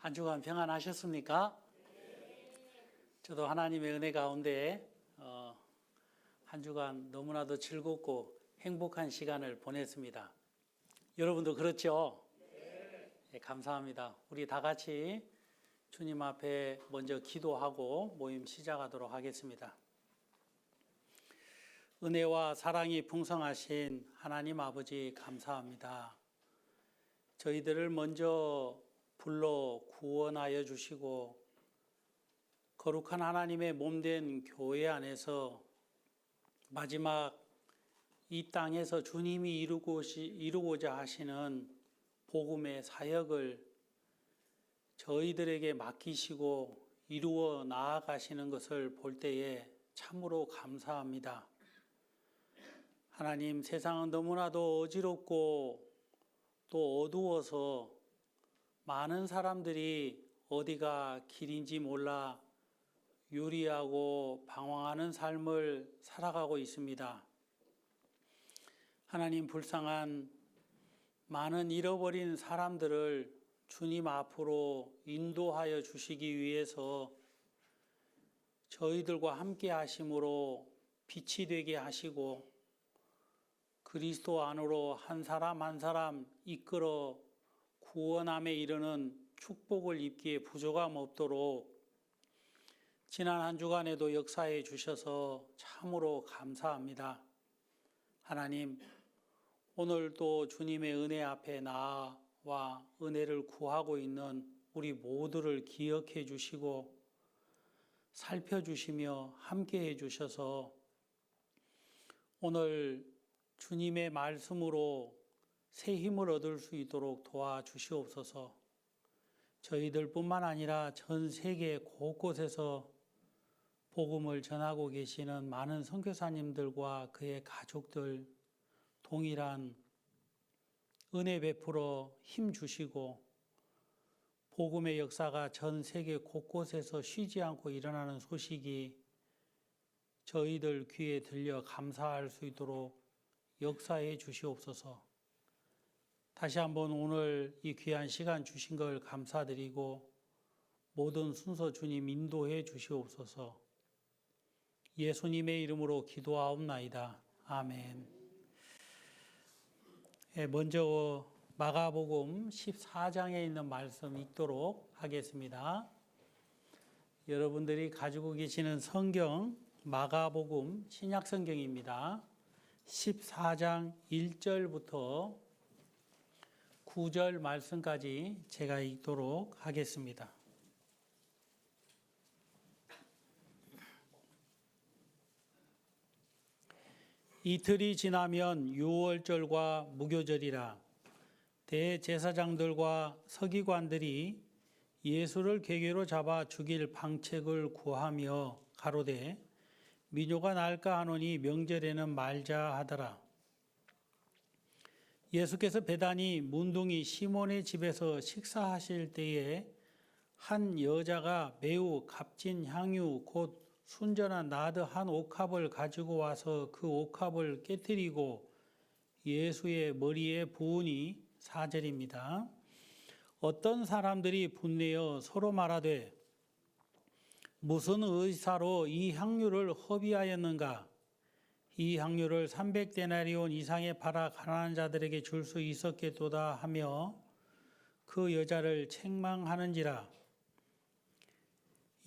한 주간 평안하셨습니까? 저도 하나님의 은혜 가운데 한 주간 너무나도 즐겁고 행복한 시간을 보냈습니다. 여러분도 그렇죠? 네, 감사합니다. 우리 다 같이 주님 앞에 먼저 기도하고 모임 시작하도록 하겠습니다. 은혜와 사랑이 풍성하신 하나님 아버지 감사합니다. 저희들을 먼저 불러 구원하여 주시고 거룩한 하나님의 몸된 교회 안에서 마지막 이 땅에서 주님이 이루고자 하시는 복음의 사역을 저희들에게 맡기시고 이루어 나아가시는 것을 볼 때에 참으로 감사합니다. 하나님, 세상은 너무나도 어지럽고 또 어두워서 많은 사람들이 어디가 길인지 몰라 유리하고 방황하는 삶을 살아가고 있습니다. 하나님, 불쌍한 많은 잃어버린 사람들을 주님 앞으로 인도하여 주시기 위해서 저희들과 함께 하심으로 빛이 되게 하시고 그리스도 안으로 한 사람 한 사람 이끌어 구원함에 이르는 축복을 입기에 부족함 없도록 지난 한 주간에도 역사해 주셔서 참으로 감사합니다. 하나님, 오늘도 주님의 은혜 앞에 나와 은혜를 구하고 있는 우리 모두를 기억해 주시고 살펴주시며 함께해 주셔서 오늘 주님의 말씀으로 새 힘을 얻을 수 있도록 도와주시옵소서. 저희들뿐만 아니라 전 세계 곳곳에서 복음을 전하고 계시는 많은 선교사님들과 그의 가족들 동일한 은혜 베풀어 힘 주시고 복음의 역사가 전 세계 곳곳에서 쉬지 않고 일어나는 소식이 저희들 귀에 들려 감사할 수 있도록 역사해 주시옵소서. 다시 한번 오늘 이 귀한 시간 주신 걸 감사드리고 모든 순서 주님 인도해 주시옵소서. 예수님의 이름으로 기도하옵나이다. 아멘. 먼저 마가복음 14장에 있는 말씀 읽도록 하겠습니다. 여러분들이 가지고 계시는 성경 마가복음 신약성경입니다. 14장 1절부터 9절 말씀까지 제가 읽도록 하겠습니다. 이틀이 지나면 유월절과 무교절이라 대제사장들과 서기관들이 예수를 궤계로 잡아 죽일 방책을 구하며 가로되 미뇨가 날까 하노니 명절에는 말자 하더라. 예수께서 베다니 문둥이 시몬의 집에서 식사하실 때에 한 여자가 매우 값진 향유 곧 순전한 나드 한 옥합을 가지고 와서 그 옥합을 깨뜨리고 예수의 머리에 부으니 4절입니다. 어떤 사람들이 분내어 서로 말하되 무슨 의사로 이 향유를 허비하였는가? 이 향유를 300데나리온 이상에 팔아 가난한 자들에게 줄 수 있었겠도다 하며 그 여자를 책망하는지라.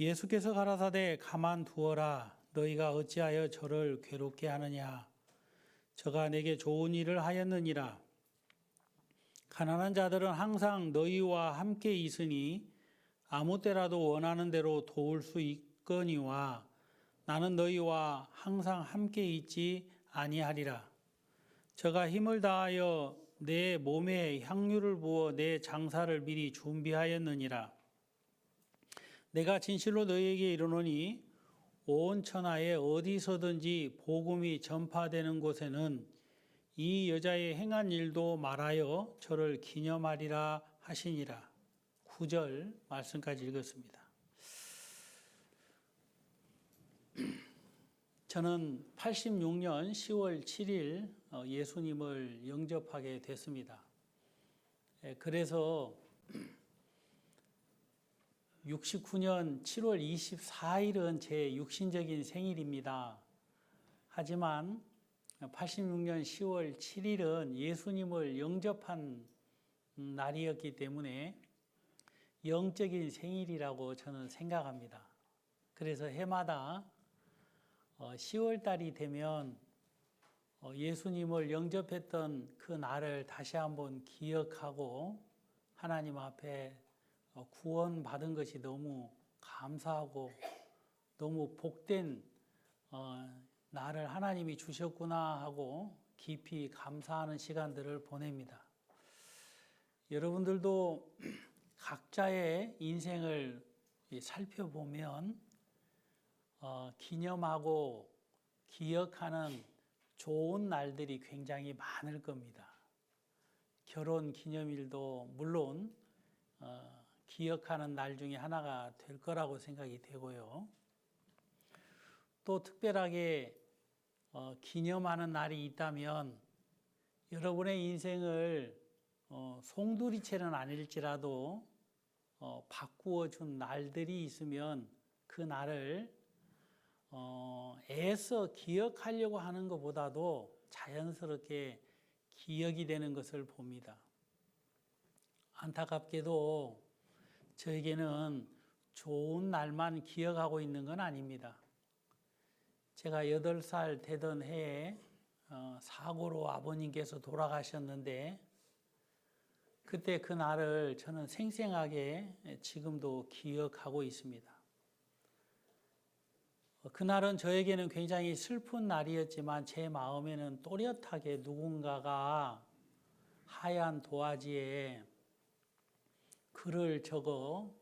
예수께서 가라사대 가만두어라. 너희가 어찌하여 저를 괴롭게 하느냐. 저가 내게 좋은 일을 하였느니라. 가난한 자들은 항상 너희와 함께 있으니 아무 때라도 원하는 대로 도울 수 있거니와 나는 너희와 항상 함께 있지 아니하리라. 저가 힘을 다하여 내 몸에 향유를 부어 내 장사를 미리 준비하였느니라. 내가 진실로 너희에게 이르노니 온 천하에 어디서든지 복음이 전파되는 곳에는 이 여자의 행한 일도 말하여 저를 기념하리라 하시니라. 9절 말씀까지 읽었습니다. 저는 86년 10월 7일 예수님을 영접하게 됐습니다. 그래서 69년 7월 24일은 제 육신적인 생일입니다. 하지만 86년 10월 7일은 예수님을 영접한 날이었기 때문에 영적인 생일이라고 저는 생각합니다. 그래서 해마다 10월 달이 되면 예수님을 영접했던 그 날을 다시 한번 기억하고 하나님 앞에 구원받은 것이 너무 감사하고 너무 복된 나를 하나님이 주셨구나 하고 깊이 감사하는 시간들을 보냅니다. 여러분들도 각자의 인생을 살펴보면 기념하고 기억하는 좋은 날들이 굉장히 많을 겁니다. 결혼 기념일도 물론 기억하는 날 중에 하나가 될 거라고 생각이 되고요. 또 특별하게 기념하는 날이 있다면 여러분의 인생을 송두리째는 아닐지라도 바꾸어 준 날들이 있으면 그 날을 애써 기억하려고 하는 것보다도 자연스럽게 기억이 되는 것을 봅니다. 안타깝게도 저에게는 좋은 날만 기억하고 있는 건 아닙니다. 제가 8살 되던 해에 사고로 아버님께서 돌아가셨는데 그때 그 날을 저는 생생하게 지금도 기억하고 있습니다. 그날은 저에게는 굉장히 슬픈 날이었지만 제 마음에는 또렷하게 누군가가 하얀 도화지에 글을 적어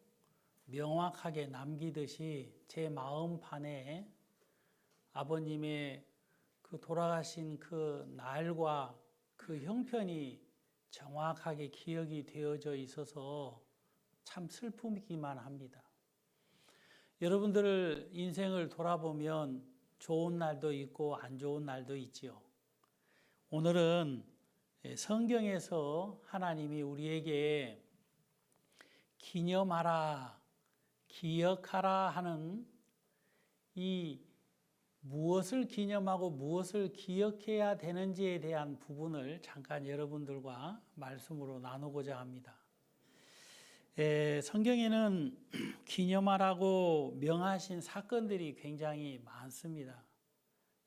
명확하게 남기듯이 제 마음판에 아버님의 그 돌아가신 그 날과 그 형편이 정확하게 기억이 되어져 있어서 참 슬프기만 합니다. 여러분들 인생을 돌아보면 좋은 날도 있고 안 좋은 날도 있지요. 오늘은 성경에서 하나님이 우리에게 기념하라, 기억하라 하는 이 무엇을 기념하고 무엇을 기억해야 되는지에 대한 부분을 잠깐 여러분들과 말씀으로 나누고자 합니다. 성경에는 기념하라고 명하신 사건들이 굉장히 많습니다.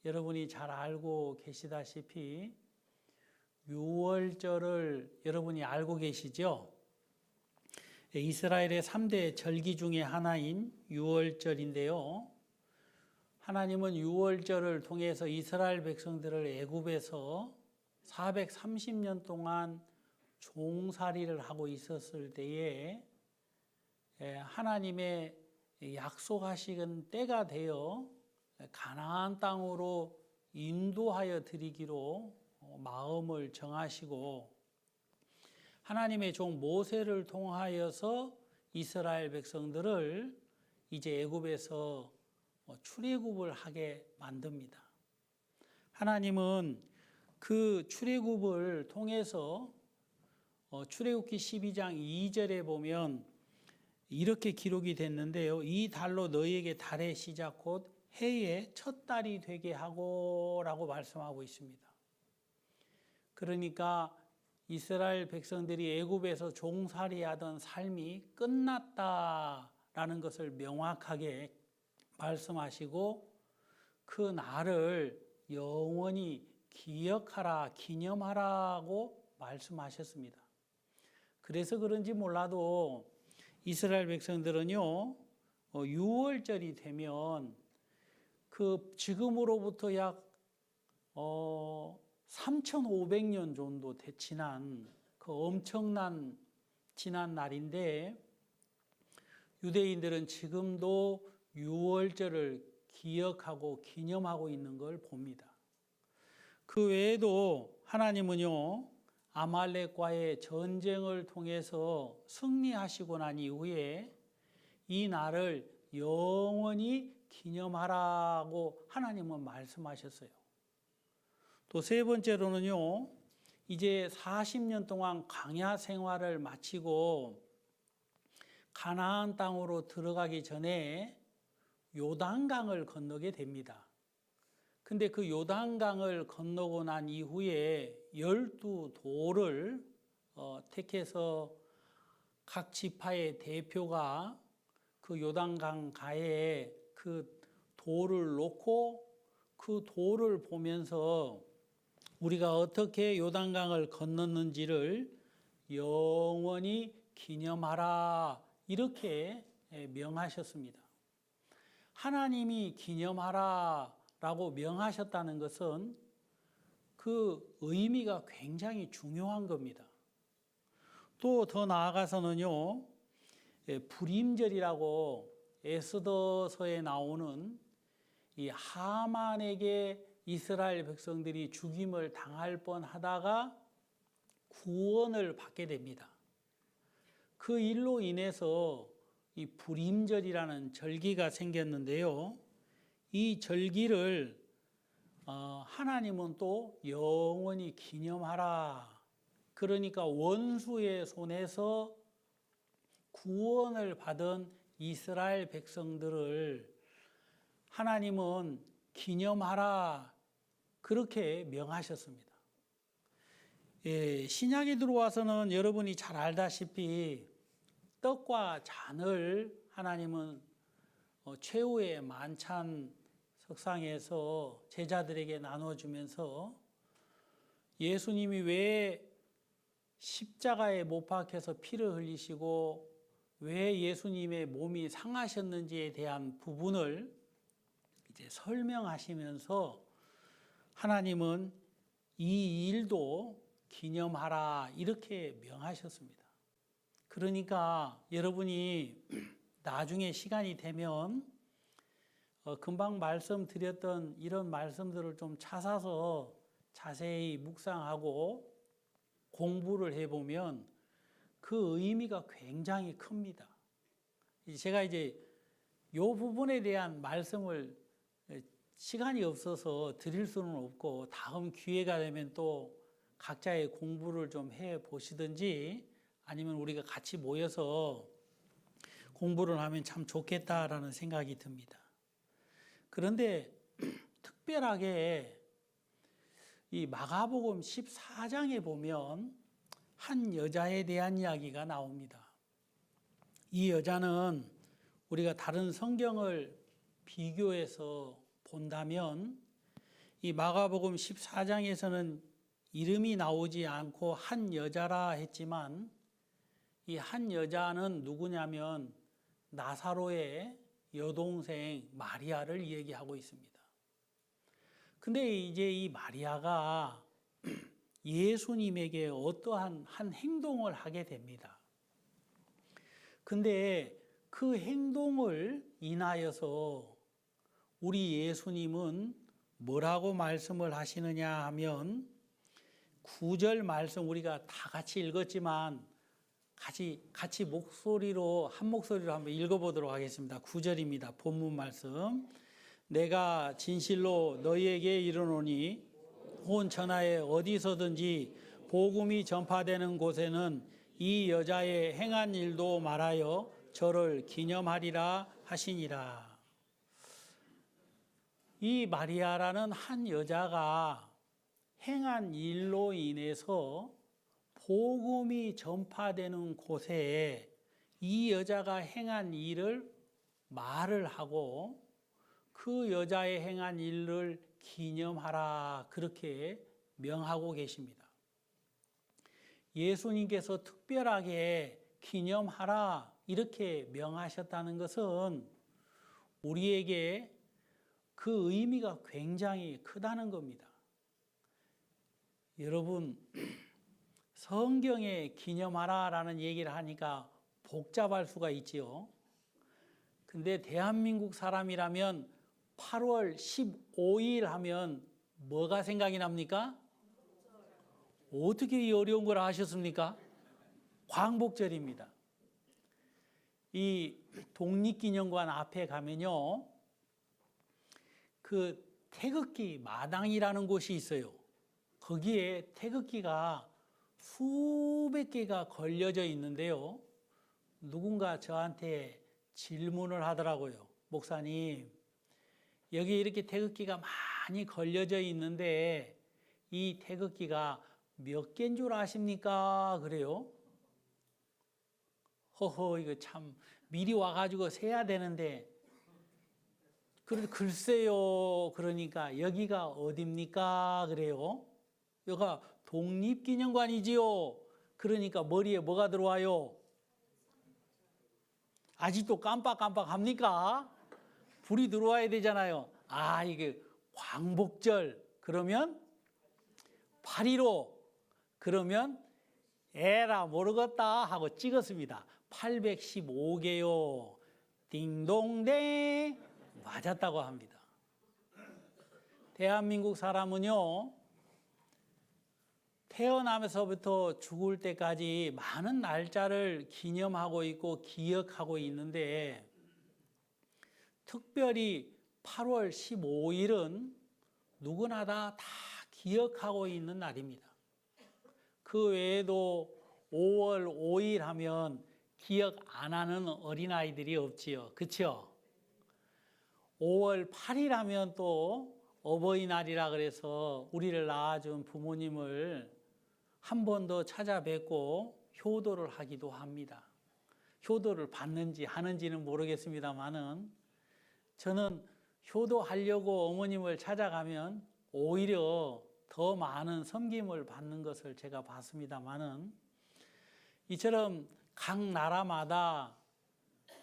여러분이 잘 알고 계시다시피 유월절을 여러분이 알고 계시죠? 이스라엘의 3대 절기 중에 하나인 유월절인데요. 하나님은 유월절을 통해서 이스라엘 백성들을 애굽에서 430년 동안 종살이를 하고 있었을 때에 하나님의 약속하신 때가 되어 가나안 땅으로 인도하여 드리기로 마음을 정하시고 하나님의 종 모세를 통하여서 이스라엘 백성들을 이제 애굽에서 출애굽을 하게 만듭니다. 하나님은 그 출애굽을 통해서 출애굽기 12장 2절에 보면 이렇게 기록이 됐는데요. 이 달로 너희에게 달의 시작 곧 해의 첫 달이 되게 하고 라고 말씀하고 있습니다. 그러니까 이스라엘 백성들이 애굽에서 종살이하던 삶이 끝났다라는 것을 명확하게 말씀하시고 그 날을 영원히 기억하라, 기념하라고 말씀하셨습니다. 그래서 그런지 몰라도 이스라엘 백성들은요, 6월절이 되면 그 지금으로부터 약 3,500년 정도 지난 그 엄청난 지난 날인데 유대인들은 지금도 6월절을 기억하고 기념하고 있는 걸 봅니다. 그 외에도 하나님은요, 아말렉과의 전쟁을 통해서 승리하시고 난 이후에 이 날을 영원히 기념하라고 하나님은 말씀하셨어요. 또 세 번째로는요, 이제 40년 동안 광야 생활을 마치고 가나안 땅으로 들어가기 전에 요단강을 건너게 됩니다. 근데 그 요단강을 건너고 난 이후에 12돌을 택해서 각 지파의 대표가 그 요단강 가에 그 돌을 놓고 그 돌을 보면서 우리가 어떻게 요단강을 건넜는지를 영원히 기념하라 이렇게 명하셨습니다. 하나님이 기념하라 라고 명하셨다는 것은 그 의미가 굉장히 중요한 겁니다. 또 더 나아가서는요, 불임절이라고 에스더서에 나오는 이 하만에게 이스라엘 백성들이 죽임을 당할 뻔하다가 구원을 받게 됩니다. 그 일로 인해서 이 불임절이라는 절기가 생겼는데요. 이 절기를 하나님은 또 영원히 기념하라. 그러니까 원수의 손에서 구원을 받은 이스라엘 백성들을 하나님은 기념하라. 그렇게 명하셨습니다. 신약에 들어와서는 여러분이 잘 알다시피 떡과 잔을 하나님은 최후의 만찬 석상에서 제자들에게 나눠주면서 예수님이 왜 십자가에 못 박혀서 피를 흘리시고 왜 예수님의 몸이 상하셨는지에 대한 부분을 이제 설명하시면서 하나님은 이 일도 기념하라 이렇게 명하셨습니다. 그러니까 여러분이 나중에 시간이 되면 금방 말씀드렸던 이런 말씀들을 좀 찾아서 자세히 묵상하고 공부를 해보면 그 의미가 굉장히 큽니다. 제가 이제 이 부분에 대한 말씀을 시간이 없어서 드릴 수는 없고 다음 기회가 되면 또 각자의 공부를 좀 해 보시든지 아니면 우리가 같이 모여서 공부를 하면 참 좋겠다라는 생각이 듭니다. 그런데 특별하게 이 마가복음 14장에 보면 한 여자에 대한 이야기가 나옵니다. 이 여자는 우리가 다른 성경을 비교해서 본다면 이 마가복음 14장에서는 이름이 나오지 않고 한 여자라 했지만 이 한 여자는 누구냐면 나사로의 여동생 마리아를 얘기하고 있습니다. 근데 이제 이 마리아가 예수님에게 어떠한 한 행동을 하게 됩니다. 근데 그 행동을 인하여서 우리 예수님은 뭐라고 말씀을 하시느냐 하면 9절 말씀 우리가 다 같이 읽었지만 같이 목소리로 한 목소리로 한번 읽어보도록 하겠습니다. 9절입니다. 본문 말씀. 내가 진실로 너희에게 이르노니 온 천하에 어디서든지 복음이 전파되는 곳에는 이 여자의 행한 일도 말하여 저를 기념하리라 하시니라. 이 마리아라는 한 여자가 행한 일로 인해서 복음이 전파되는 곳에 이 여자가 행한 일을 말을 하고 그 여자의 행한 일을 기념하라 그렇게 명하고 계십니다. 예수님께서 특별하게 기념하라 이렇게 명하셨다는 것은 우리에게 그 의미가 굉장히 크다는 겁니다. 여러분, 성경에 기념하라라는 얘기를 하니까 복잡할 수가 있지요. 근데 대한민국 사람이라면 8월 15일 하면 뭐가 생각이 납니까? 어떻게 이 어려운 걸 아셨습니까? 광복절입니다. 이 독립기념관 앞에 가면요, 그 태극기 마당이라는 곳이 있어요. 거기에 태극기가 수백 개가 걸려져 있는데요. 누군가 저한테 질문을 하더라고요. 목사님, 여기 이렇게 태극기가 많이 걸려져 있는데 이 태극기가 몇 개인 줄 아십니까? 그래요. 허허, 이거 참 미리 와가지고 세야 되는데. 글쎄요. 그러니까 여기가 어딥니까? 그래요. 여기가 독립기념관이지요. 그러니까 머리에 뭐가 들어와요? 아직도 깜빡깜빡합니까? 불이 들어와야 되잖아요. 아, 이게 광복절 그러면 8.15 그러면 에라 모르겠다 하고 찍었습니다. 815개요. 딩동댕 맞았다고 합니다. 대한민국 사람은요, 태어나면서부터 죽을 때까지 많은 날짜를 기념하고 있고 기억하고 있는데 특별히 8월 15일은 누구나 다 기억하고 있는 날입니다. 그 외에도 5월 5일 하면 기억 안 하는 어린아이들이 없지요. 그렇죠? 5월 8일 하면 또 어버이날이라 그래서 우리를 낳아준 부모님을 한 번 더 찾아뵙고 효도를 하기도 합니다. 효도를 받는지 하는지는 모르겠습니다만은 저는 효도하려고 어머님을 찾아가면 오히려 더 많은 섬김을 받는 것을 제가 봤습니다만은 이처럼 각 나라마다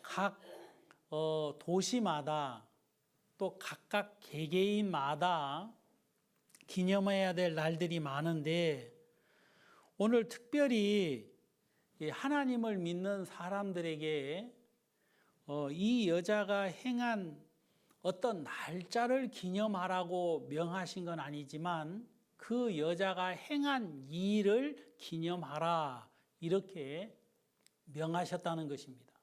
각 도시마다 또 각각 개개인마다 기념해야 될 날들이 많은데 오늘 특별히 하나님을 믿는 사람들에게 이 여자가 행한 어떤 날짜를 기념하라고 명하신 건 아니지만 그 여자가 행한 일을 기념하라 이렇게 명하셨다는 것입니다.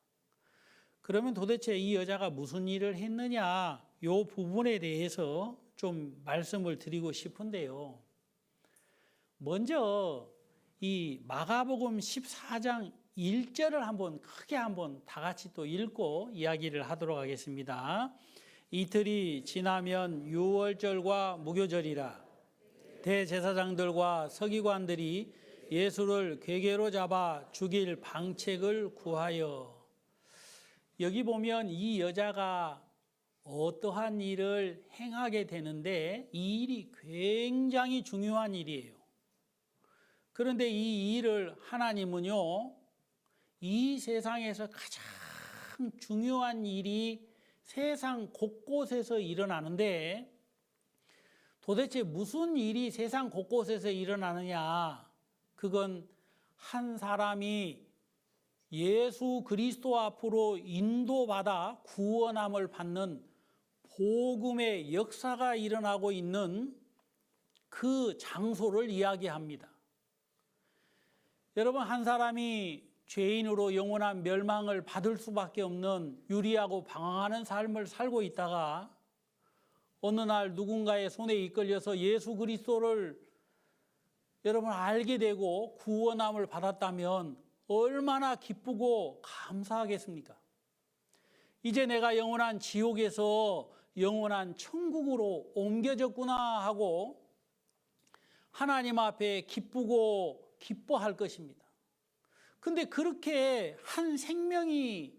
그러면 도대체 이 여자가 무슨 일을 했느냐 이 부분에 대해서 좀 말씀을 드리고 싶은데요. 먼저 이 마가복음 14장 1절을 한번 크게 한번 다 같이 또 읽고 이야기를 하도록 하겠습니다. 이틀이 지나면 유월절과 무교절이라 대제사장들과 서기관들이 예수를 궤계로 잡아 죽일 방책을 구하여. 여기 보면 이 여자가 어떠한 일을 행하게 되는데 이 일이 굉장히 중요한 일이에요. 그런데 이 일을 하나님은요, 이 세상에서 가장 중요한 일이 세상 곳곳에서 일어나는데 도대체 무슨 일이 세상 곳곳에서 일어나느냐? 그건 한 사람이 예수 그리스도 앞으로 인도받아 구원함을 받는 복음의 역사가 일어나고 있는 그 장소를 이야기합니다. 여러분, 한 사람이 죄인으로 영원한 멸망을 받을 수밖에 없는 유리하고 방황하는 삶을 살고 있다가 어느 날 누군가의 손에 이끌려서 예수 그리스도를 여러분 알게 되고 구원함을 받았다면 얼마나 기쁘고 감사하겠습니까? 이제 내가 영원한 지옥에서 영원한 천국으로 옮겨졌구나 하고 하나님 앞에 기쁘고 기뻐할 것입니다. 근데 그렇게 한 생명이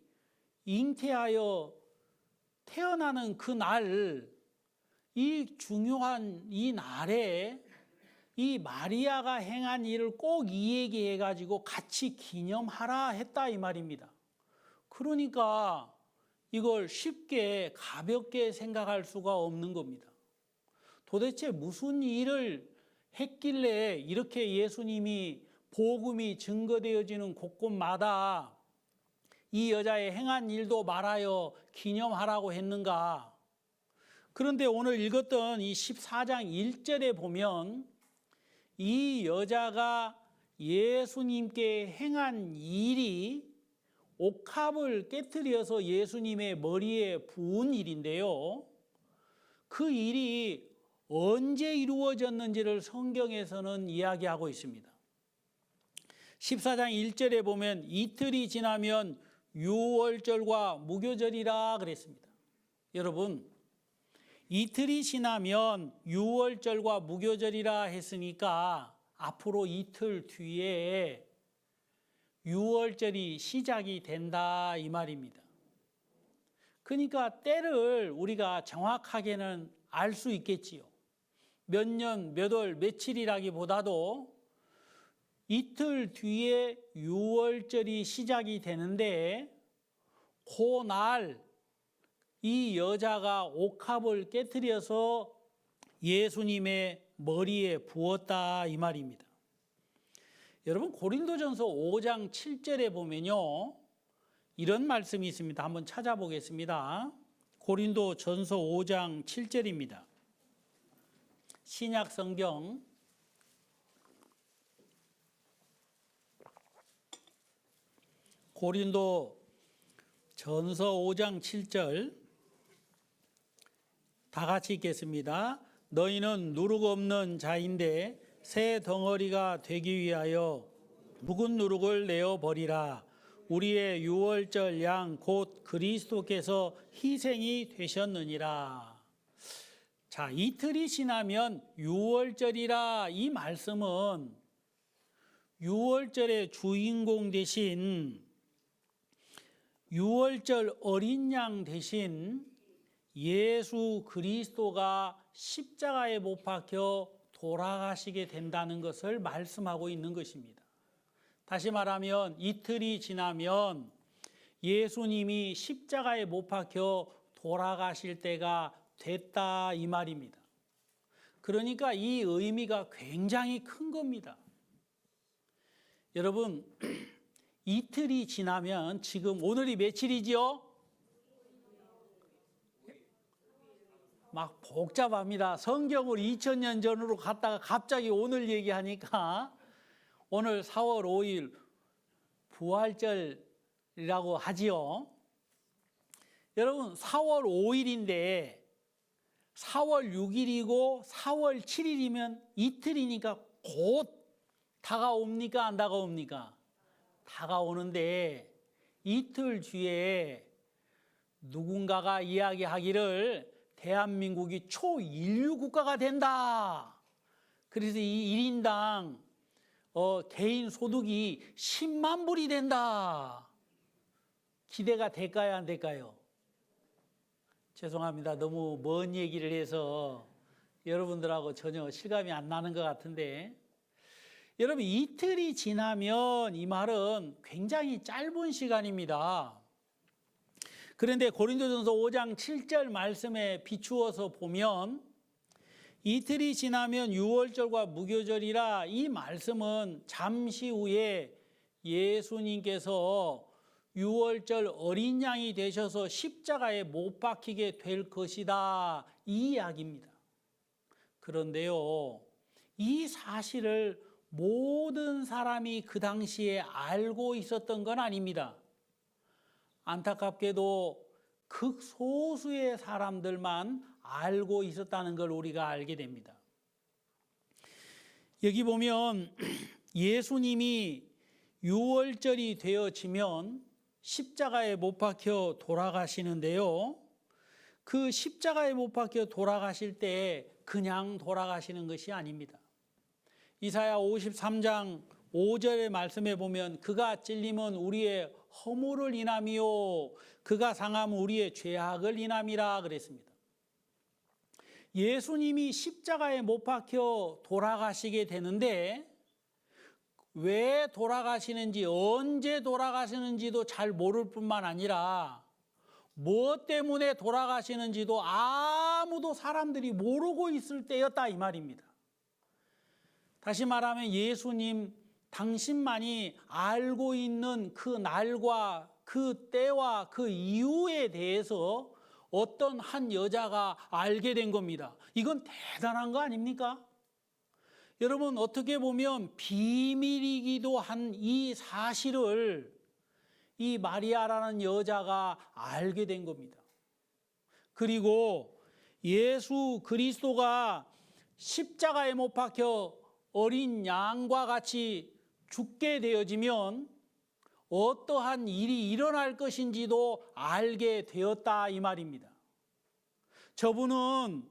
잉태하여 태어나는 그 날, 이 중요한 이 날에 이 마리아가 행한 일을 꼭 이야기해가지고 같이 기념하라 했다 이 말입니다. 그러니까 이걸 쉽게 가볍게 생각할 수가 없는 겁니다. 도대체 무슨 일을 했길래 이렇게 예수님이 복음이 증거되어지는 곳곳마다 이 여자의 행한 일도 말하여 기념하라고 했는가? 그런데 오늘 읽었던 이 14장 1절에 보면 이 여자가 예수님께 행한 일이 옥합을 깨트려서 예수님의 머리에 부은 일인데요. 그 일이 언제 이루어졌는지를 성경에서는 이야기하고 있습니다. 14장 1절에 보면 이틀이 지나면 유월절과 무교절이라 그랬습니다. 여러분, 이틀이 지나면 유월절과 무교절이라 했으니까 앞으로 이틀 뒤에 유월절이 시작이 된다 이 말입니다. 그러니까 때를 우리가 정확하게는 알 수 있겠지요. 몇 년, 몇 월, 며칠이라기보다도 이틀 뒤에 유월절이 시작이 되는데 그날 이 여자가 옥합을 깨트려서 예수님의 머리에 부었다 이 말입니다. 여러분 고린도전서 5장 7절에 보면요 이런 말씀이 있습니다. 한번 찾아보겠습니다. 고린도전서 5장 7절입니다. 신약 성경 고린도전서 5장 7절 다 같이 읽겠습니다. 너희는 누룩 없는 자인데 새 덩어리가 되기 위하여 묵은 누룩을 내어 버리라. 우리의 유월절 양 곧 그리스도께서 희생이 되셨느니라. 자, 이틀이 지나면 유월절이라 이 말씀은 유월절의 주인공 대신 유월절 어린 양 대신 예수 그리스도가 십자가에 못 박혀 돌아가시게 된다는 것을 말씀하고 있는 것입니다. 다시 말하면 이틀이 지나면 예수님이 십자가에 못 박혀 돌아가실 때가 됐다 이 말입니다. 그러니까 이 의미가 굉장히 큰 겁니다. 여러분 이틀이 지나면 지금 오늘이 며칠이죠? 막 복잡합니다. 성경을 2000년 전으로 갔다가 갑자기 오늘 얘기하니까 오늘 4월 5일 부활절이라고 하지요. 여러분 4월 5일인데 4월 6일이고 4월 7일이면 이틀이니까 곧 다가옵니까? 안 다가옵니까? 다가오는데 이틀 뒤에 누군가가 이야기하기를 대한민국이 초인류 국가가 된다. 그래서 이 1인당 개인 소득이 10만 불이 된다. 기대가 될까요? 안 될까요? 죄송합니다. 너무 먼 얘기를 해서 여러분들하고 전혀 실감이 안 나는 것 같은데 여러분 이틀이 지나면 이 말은 굉장히 짧은 시간입니다. 그런데 고린도전서 5장 7절 말씀에 비추어서 보면 이틀이 지나면 유월절과 무교절이라 이 말씀은 잠시 후에 예수님께서 유월절 어린 양이 되셔서 십자가에 못 박히게 될 것이다 이 이야기입니다. 그런데요 이 사실을 모든 사람이 그 당시에 알고 있었던 건 아닙니다. 안타깝게도 극소수의 사람들만 알고 있었다는 걸 우리가 알게 됩니다. 여기 보면 예수님이 유월절이 되어지면 십자가에 못 박혀 돌아가시는데요. 그 십자가에 못 박혀 돌아가실 때 그냥 돌아가시는 것이 아닙니다. 이사야 53장 5절의 말씀에 보면 그가 찔림은 우리의 허물을 인함이요 그가 상함은 우리의 죄악을 인함이라 그랬습니다. 예수님이 십자가에 못 박혀 돌아가시게 되는데 왜 돌아가시는지 언제 돌아가시는지도 잘 모를 뿐만 아니라 무엇 때문에 돌아가시는지도 아무도 사람들이 모르고 있을 때였다 이 말입니다. 다시 말하면 예수님 당신만이 알고 있는 그 날과 그 때와 그 이유에 대해서 어떤 한 여자가 알게 된 겁니다. 이건 대단한 거 아닙니까? 여러분 어떻게 보면 비밀이기도 한 이 사실을 이 마리아라는 여자가 알게 된 겁니다. 그리고 예수 그리스도가 십자가에 못 박혀 어린 양과 같이 죽게 되어지면 어떠한 일이 일어날 것인지도 알게 되었다 이 말입니다. 저분은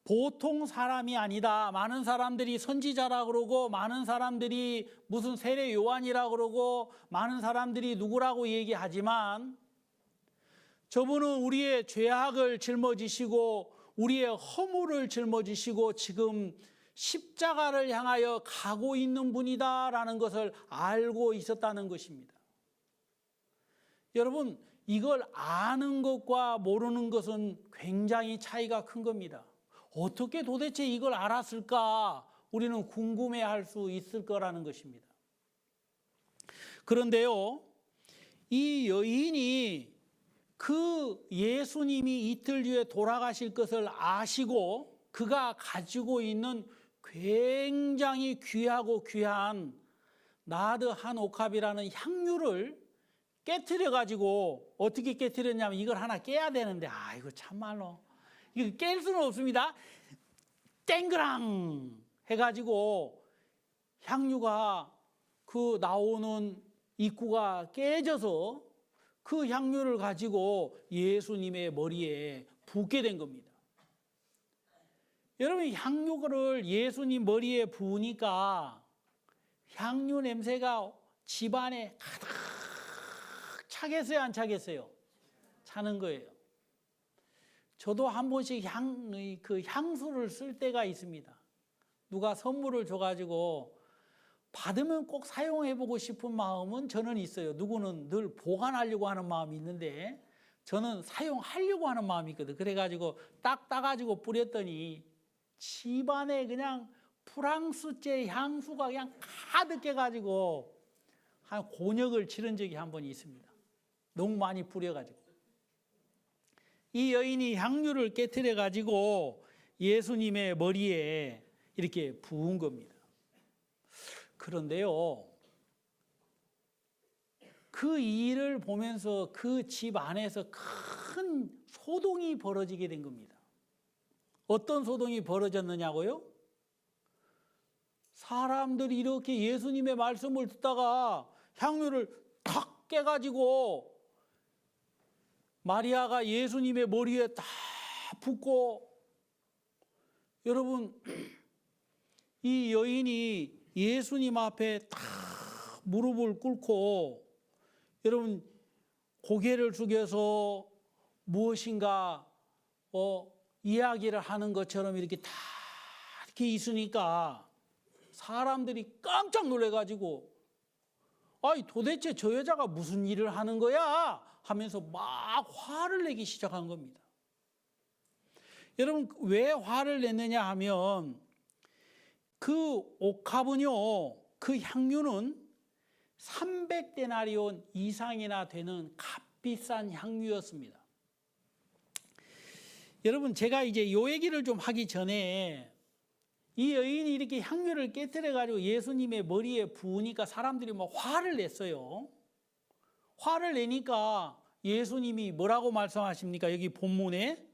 보통 사람이 아니다. 많은 사람들이 선지자라 그러고, 많은 사람들이 무슨 세례 요한이라 그러고, 많은 사람들이 누구라고 얘기하지만, 저분은 우리의 죄악을 짊어지시고 우리의 허물을 짊어지시고 지금 십자가를 향하여 가고 있는 분이다라는 것을 알고 있었다는 것입니다. 여러분, 이걸 아는 것과 모르는 것은 굉장히 차이가 큰 겁니다. 어떻게 도대체 이걸 알았을까? 우리는 궁금해할 수 있을 거라는 것입니다. 그런데요, 이 여인이 그 예수님이 이틀 뒤에 돌아가실 것을 아시고 그가 가지고 있는 굉장히 귀하고 귀한 나드 한 옥합이라는 향유를 깨트려 가지고, 어떻게 깨트렸냐면 이걸 하나 깨야 되는데, 이거 참말로 이거 깰 수는 없습니다. 땡그랑 해가지고 향유가 그 나오는 입구가 깨져서 그 향유를 가지고 예수님의 머리에 붓게 된 겁니다. 여러분, 향유를 예수님 머리에 부으니까 향유 냄새가 집안에 가득 차겠어요, 안 차겠어요? 차는 거예요. 저도 한 번씩 향수를 쓸 때가 있습니다. 누가 선물을 줘가지고 받으면 꼭 사용해보고 싶은 마음은 저는 있어요. 누구는 늘 보관하려고 하는 마음이 있는데 저는 사용하려고 하는 마음이 있거든. 그래가지고 딱 따가지고 뿌렸더니 집안에 그냥 프랑스제 향수가 그냥 가득해가지고 한 곤욕을 치른 적이 한 번 있습니다. 너무 많이 뿌려가지고. 이 여인이 향유를 깨트려가지고 예수님의 머리에 이렇게 부은 겁니다. 그런데요, 그 일을 보면서 그 집 안에서 큰 소동이 벌어지게 된 겁니다. 어떤 소동이 벌어졌느냐고요? 사람들이 이렇게 예수님의 말씀을 듣다가 향유를 탁 깨가지고 마리아가 예수님의 머리에 다 붓고, 여러분, 이 여인이 예수님 앞에 다 무릎을 꿇고 여러분 고개를 숙여서 무엇인가 이야기를 하는 것처럼 이렇게 다 이렇게 있으니까 사람들이 깜짝 놀래가지고 도대체 저 여자가 무슨 일을 하는 거야? 하면서 막 화를 내기 시작한 겁니다. 여러분, 왜 화를 냈느냐 하면 그 옥합은요, 그 향유는 300데나리온 이상이나 되는 값비싼 향유였습니다. 여러분, 제가 이제 요 얘기를 좀 하기 전에 이 여인이 이렇게 향유를 깨트려가지고 예수님의 머리에 부으니까 사람들이 막 화를 냈어요. 화를 내니까 예수님이 뭐라고 말씀하십니까? 여기 본문에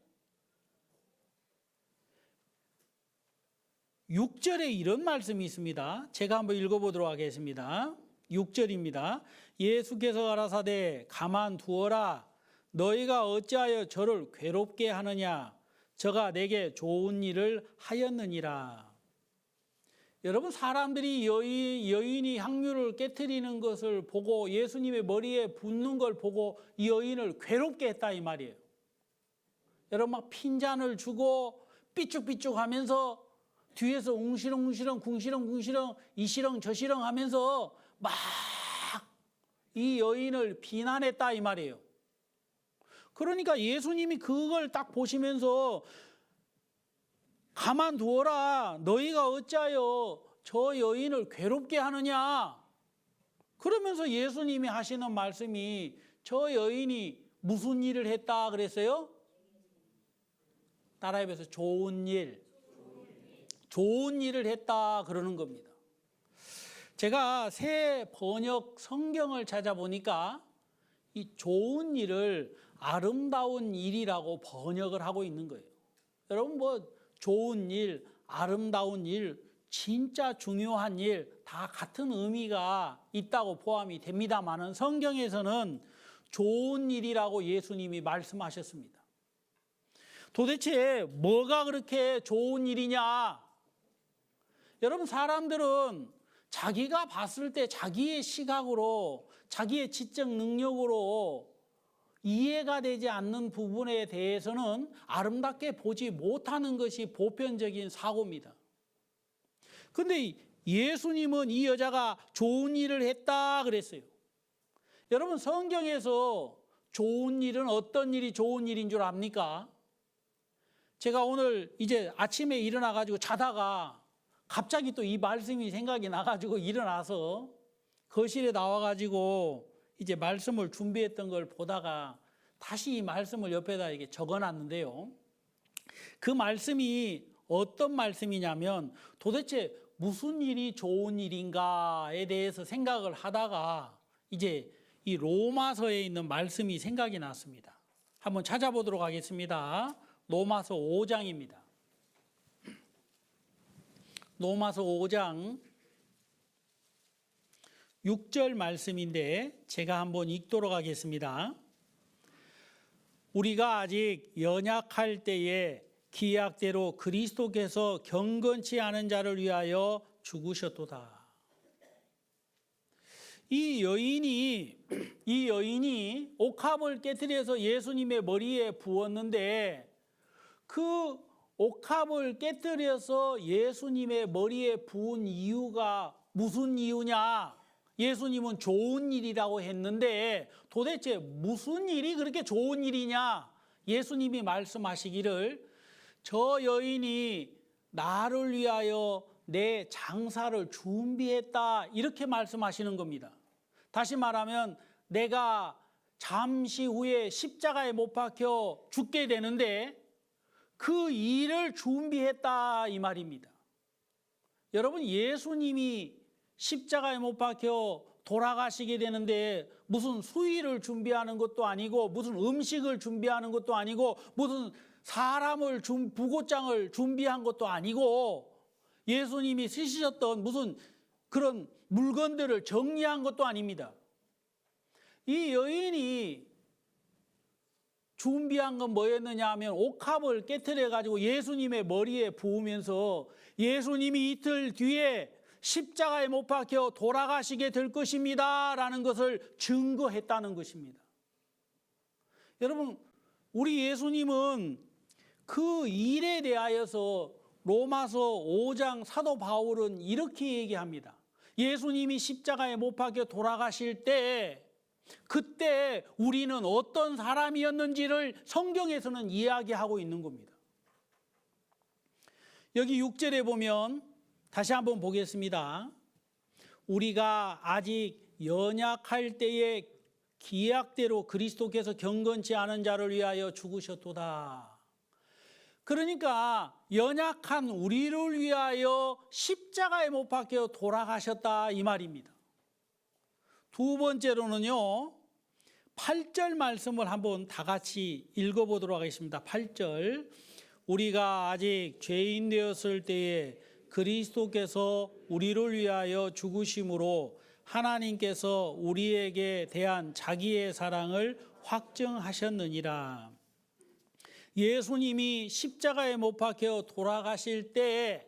6절에 이런 말씀이 있습니다. 제가 한번 읽어보도록 하겠습니다. 6절입니다. 예수께서 가라사대 가만두어라. 너희가 어찌하여 저를 괴롭게 하느냐. 저가 내게 좋은 일을 하였느니라. 여러분, 사람들이 여인이 향유를 깨트리는 것을 보고 예수님의 머리에 붓는 걸 보고 이 여인을 괴롭게 했다 이 말이에요. 여러분, 막 핀잔을 주고 삐죽삐죽 하면서 뒤에서 웅시렁웅시렁 궁시렁궁시렁 이시렁 저시렁 하면서 막 이 여인을 비난했다 이 말이에요. 그러니까 예수님이 그걸 딱 보시면서 가만두어라. 너희가 어찌하여 저 여인을 괴롭게 하느냐. 그러면서 예수님이 하시는 말씀이 저 여인이 무슨 일을 했다 그랬어요? 따라해보세요. 좋은 일. 좋은 일을 했다 그러는 겁니다. 제가 새 번역 성경을 찾아보니까 이 좋은 일을 아름다운 일이라고 번역을 하고 있는 거예요. 여러분, 뭐 좋은 일, 아름다운 일 진짜 중요한 일 다 같은 의미가 있다고 포함이 됩니다만은 성경에서는 좋은 일이라고 예수님이 말씀하셨습니다. 도대체 뭐가 그렇게 좋은 일이냐? 여러분, 사람들은 자기가 봤을 때 자기의 시각으로, 자기의 지적 능력으로 이해가 되지 않는 부분에 대해서는 아름답게 보지 못하는 것이 보편적인 사고입니다. 그런데 예수님은 이 여자가 좋은 일을 했다 그랬어요. 여러분, 성경에서 좋은 일은 어떤 일이 좋은 일인 줄 압니까? 제가 오늘 이제 아침에 일어나가지고 자다가 갑자기 또 이 말씀이 생각이 나가지고 일어나서 거실에 나와가지고 이제 말씀을 준비했던 걸 보다가 다시 이 말씀을 옆에다 이렇게 적어놨는데요. 그 말씀이 어떤 말씀이냐면 도대체 무슨 일이 좋은 일인가에 대해서 생각을 하다가 이제 이 로마서에 있는 말씀이 생각이 났습니다. 한번 찾아보도록 하겠습니다. 로마서 5장입니다. 로마서 5장 6절 말씀인데 제가 한번 읽도록 하겠습니다. 우리가 아직 연약할 때에 기약대로 그리스도께서 경건치 않은 자를 위하여 죽으셨도다. 이 여인이 옥합을 깨뜨려서 예수님의 머리에 부었는데 그 옥합을 깨뜨려서 예수님의 머리에 부은 이유가 무슨 이유냐? 예수님은 좋은 일이라고 했는데 도대체 무슨 일이 그렇게 좋은 일이냐? 예수님이 말씀하시기를 저 여인이 나를 위하여 내 장사를 준비했다 이렇게 말씀하시는 겁니다. 다시 말하면 내가 잠시 후에 십자가에 못 박혀 죽게 되는데 그 일을 준비했다 이 말입니다. 여러분, 예수님이 십자가에 못 박혀 돌아가시게 되는데 무슨 수의를 준비하는 것도 아니고 무슨 음식을 준비하는 것도 아니고 무슨 사람을 부고장을 준비한 것도 아니고 예수님이 쓰셨던 무슨 그런 물건들을 정리한 것도 아닙니다. 이 여인이 준비한 건 뭐였느냐 하면 옥합을 깨트려 가지고 예수님의 머리에 부으면서 예수님이 이틀 뒤에 십자가에 못 박혀 돌아가시게 될 것입니다 라는 것을 증거했다는 것입니다. 여러분, 우리 예수님은 그 일에 대하여서 로마서 5장 사도 바울은 이렇게 얘기합니다. 예수님이 십자가에 못 박혀 돌아가실 때 그때 우리는 어떤 사람이었는지를 성경에서는 이야기하고 있는 겁니다. 여기 6절에 보면 다시 한번 보겠습니다. 우리가 아직 연약할 때에 기약대로 그리스도께서 경건치 않은 자를 위하여 죽으셨도다. 그러니까 연약한 우리를 위하여 십자가에 못 박혀 돌아가셨다 이 말입니다. 두 번째로는요, 8절 말씀을 한번 다 같이 읽어보도록 하겠습니다. 8절, 우리가 아직 죄인 되었을 때에 그리스도께서 우리를 위하여 죽으심으로 하나님께서 우리에게 대한 자기의 사랑을 확증하셨느니라. 예수님이 십자가에 못 박혀 돌아가실 때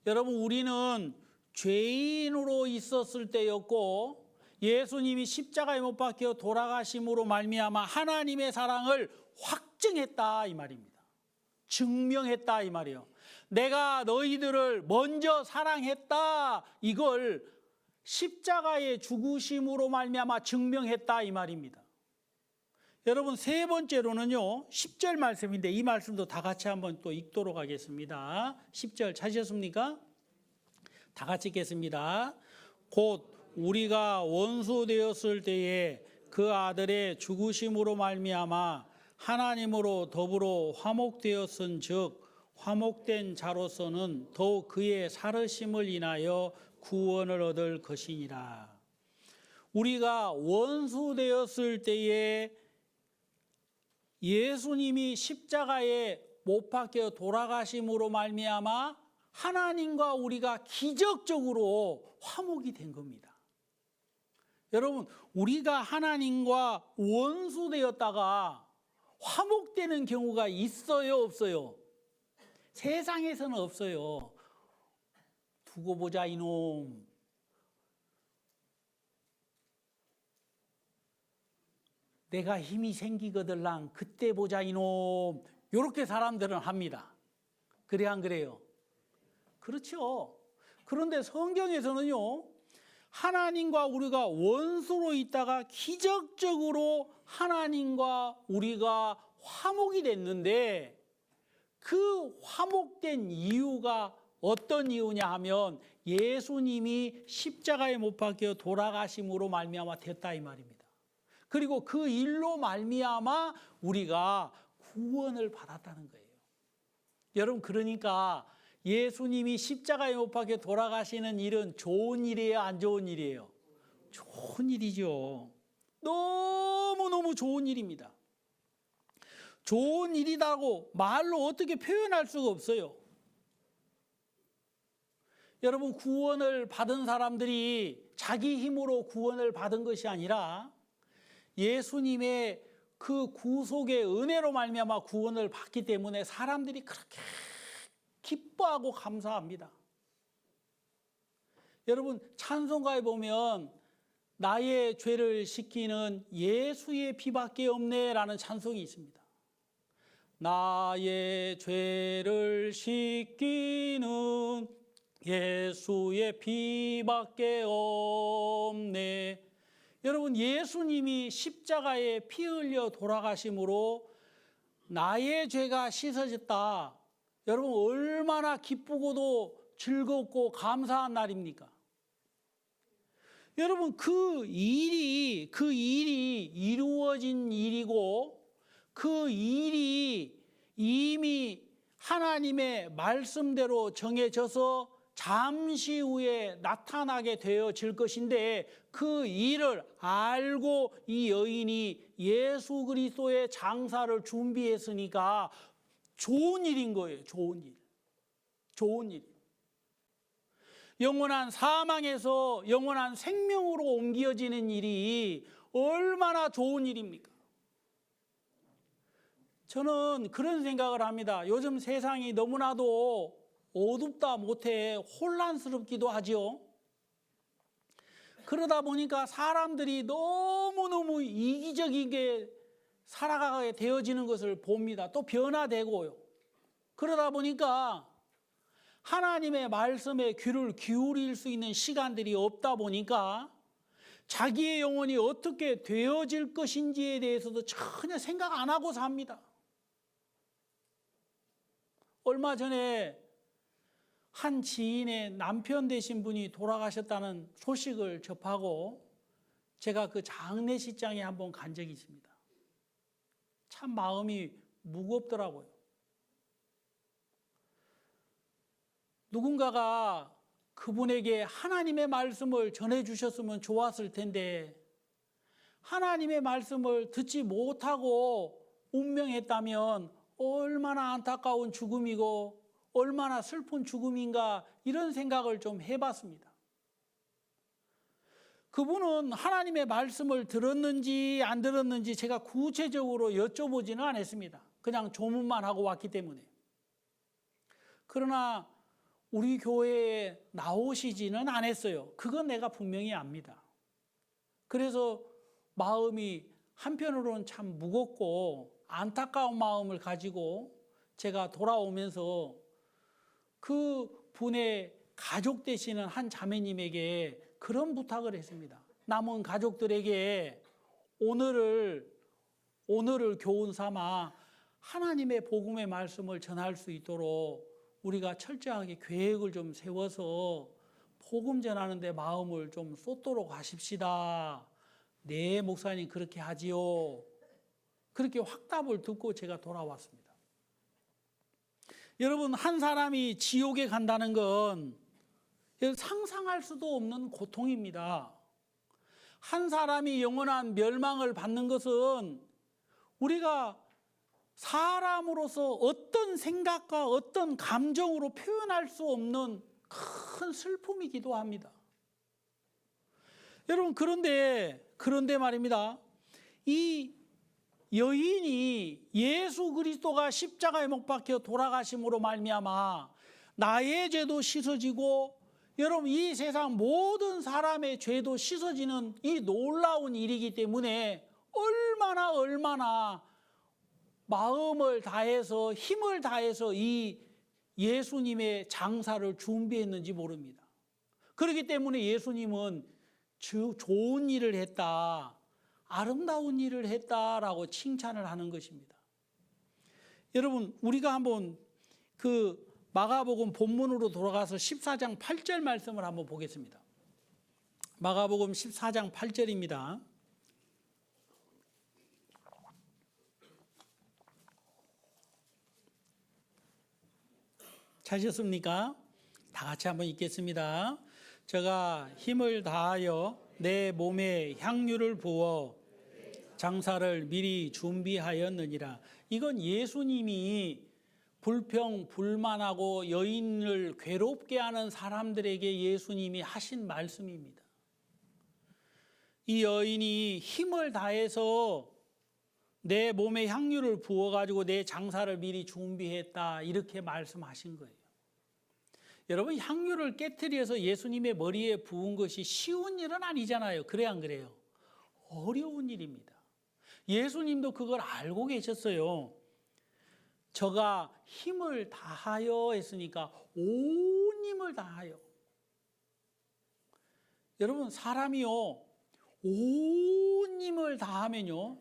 여러분, 우리는 죄인으로 있었을 때였고 예수님이 십자가에 못 박혀 돌아가심으로 말미암아 하나님의 사랑을 확증했다 이 말입니다. 증명했다 이 말이에요. 내가 너희들을 먼저 사랑했다, 이걸 십자가의 죽으심으로 말미암아 증명했다 이 말입니다. 여러분, 세 번째로는요 10절 말씀인데 이 말씀도 다 같이 한번 또 읽도록 하겠습니다. 10절 찾으셨습니까? 다 같이 읽겠습니다. 곧 우리가 원수 되었을 때에 그 아들의 죽으심으로 말미암아 하나님으로 더불어 화목되었은즉 화목된 자로서는 더욱 그의 살으심을 인하여 구원을 얻을 것이니라. 우리가 원수 되었을 때에 예수님이 십자가에 못 박혀 돌아가심으로 말미암아 하나님과 우리가 기적적으로 화목이 된 겁니다. 여러분, 우리가 하나님과 원수되었다가 화목되는 경우가 있어요, 없어요? 세상에서는 없어요. 두고 보자 이놈. 내가 힘이 생기거들랑 그때 보자 이놈. 이렇게 사람들은 합니다. 그래 안 그래요? 그렇죠. 그런데 성경에서는요, 하나님과 우리가 원수로 있다가 기적적으로 하나님과 우리가 화목이 됐는데, 그 화목된 이유가 어떤 이유냐 하면 예수님이 십자가에 못 박혀 돌아가심으로 말미암아 됐다 이 말입니다. 그리고 그 일로 말미암아 우리가 구원을 받았다는 거예요. 여러분, 그러니까 예수님이 십자가에 못 박혀 돌아가시는 일은 좋은 일이에요, 안 좋은 일이에요? 좋은 일이죠. 너무너무 좋은 일입니다. 좋은 일이라고 말로 어떻게 표현할 수가 없어요. 여러분, 구원을 받은 사람들이 자기 힘으로 구원을 받은 것이 아니라 예수님의 그 구속의 은혜로 말미암아 구원을 받기 때문에 사람들이 그렇게 기뻐하고 감사합니다. 여러분, 찬송가에 보면 나의 죄를 씻기는 예수의 피밖에 없네라는 찬송이 있습니다. 나의 죄를 씻기는 예수의 피밖에 없네. 여러분, 예수님이 십자가에 피 흘려 돌아가심으로 나의 죄가 씻어졌다. 여러분, 얼마나 기쁘고도 즐겁고 감사한 날입니까? 여러분, 그 일이 이루어진 일이고, 그 일이 이미 하나님의 말씀대로 정해져서 잠시 후에 나타나게 되어질 것인데, 그 일을 알고 이 여인이 예수 그리스도의 장사를 준비했으니까 좋은 일인 거예요. 좋은 일. 좋은 일. 영원한 사망에서 영원한 생명으로 옮겨지는 일이 얼마나 좋은 일입니까? 저는 그런 생각을 합니다. 요즘 세상이 너무나도 어둡다 못해 혼란스럽기도 하지요. 그러다 보니까 사람들이 너무너무 이기적이게 살아가게 되어지는 것을 봅니다. 또 변화되고요. 그러다 보니까 하나님의 말씀에 귀를 기울일 수 있는 시간들이 없다 보니까 자기의 영혼이 어떻게 되어질 것인지에 대해서도 전혀 생각 안 하고 삽니다. 얼마 전에 한 지인의 남편 되신 분이 돌아가셨다는 소식을 접하고 제가 그 장례식장에 한번 간 적이 있습니다. 참 마음이 무겁더라고요. 누군가가 그분에게 하나님의 말씀을 전해주셨으면 좋았을 텐데 하나님의 말씀을 듣지 못하고 운명했다면 얼마나 안타까운 죽음이고 얼마나 슬픈 죽음인가, 이런 생각을 좀 해봤습니다. 그분은 하나님의 말씀을 들었는지 안 들었는지 제가 구체적으로 여쭤보지는 않았습니다. 그냥 조문만 하고 왔기 때문에. 그러나 우리 교회에 나오시지는 않았어요. 그건 내가 분명히 압니다. 그래서 마음이 한편으로는 참 무겁고 안타까운 마음을 가지고 제가 돌아오면서 그 분의 가족 되시는 한 자매님에게 그런 부탁을 했습니다. 남은 가족들에게 오늘을 교훈 삼아 하나님의 복음의 말씀을 전할 수 있도록 우리가 철저하게 계획을 좀 세워서 복음 전하는 데 마음을 좀 쏟도록 하십시다. 네, 목사님 그렇게 하지요. 그렇게 확답을 듣고 제가 돌아왔습니다. 여러분, 한 사람이 지옥에 간다는 건 상상할 수도 없는 고통입니다. 한 사람이 영원한 멸망을 받는 것은 우리가 사람으로서 어떤 생각과 어떤 감정으로 표현할 수 없는 큰 슬픔이기도 합니다. 여러분, 그런데 말입니다. 이 여인이 예수 그리스도가 십자가에 못 박혀 돌아가심으로 말미암아 나의 죄도 씻어지고, 여러분, 이 세상 모든 사람의 죄도 씻어지는 이 놀라운 일이기 때문에 얼마나 마음을 다해서, 힘을 다해서 이 예수님의 장사를 준비했는지 모릅니다. 그렇기 때문에 예수님은 좋은 일을 했다, 아름다운 일을 했다라고 칭찬을 하는 것입니다. 여러분, 우리가 한번 그 마가복음 본문으로 돌아가서 14장 8절 말씀을 한번 보겠습니다. 마가복음 14장 8절입니다. 찾으셨습니까? 다 같이 한번 읽겠습니다. 제가 힘을 다하여 내 몸에 향유를 부어 장사를 미리 준비하였느니라. 이건 예수님이 불평, 불만하고 여인을 괴롭게 하는 사람들에게 예수님이 하신 말씀입니다. 이 여인이 힘을 다해서 내 몸에 향유를 부어가지고 내 장사를 미리 준비했다, 이렇게 말씀하신 거예요. 여러분, 향유를 깨트려서 예수님의 머리에 부은 것이 쉬운 일은 아니잖아요. 그래 안 그래요? 어려운 일입니다. 예수님도 그걸 알고 계셨어요. 저가 힘을 다하여 했으니까 온 힘을 다하여. 여러분, 사람이요, 온 힘을 다하면요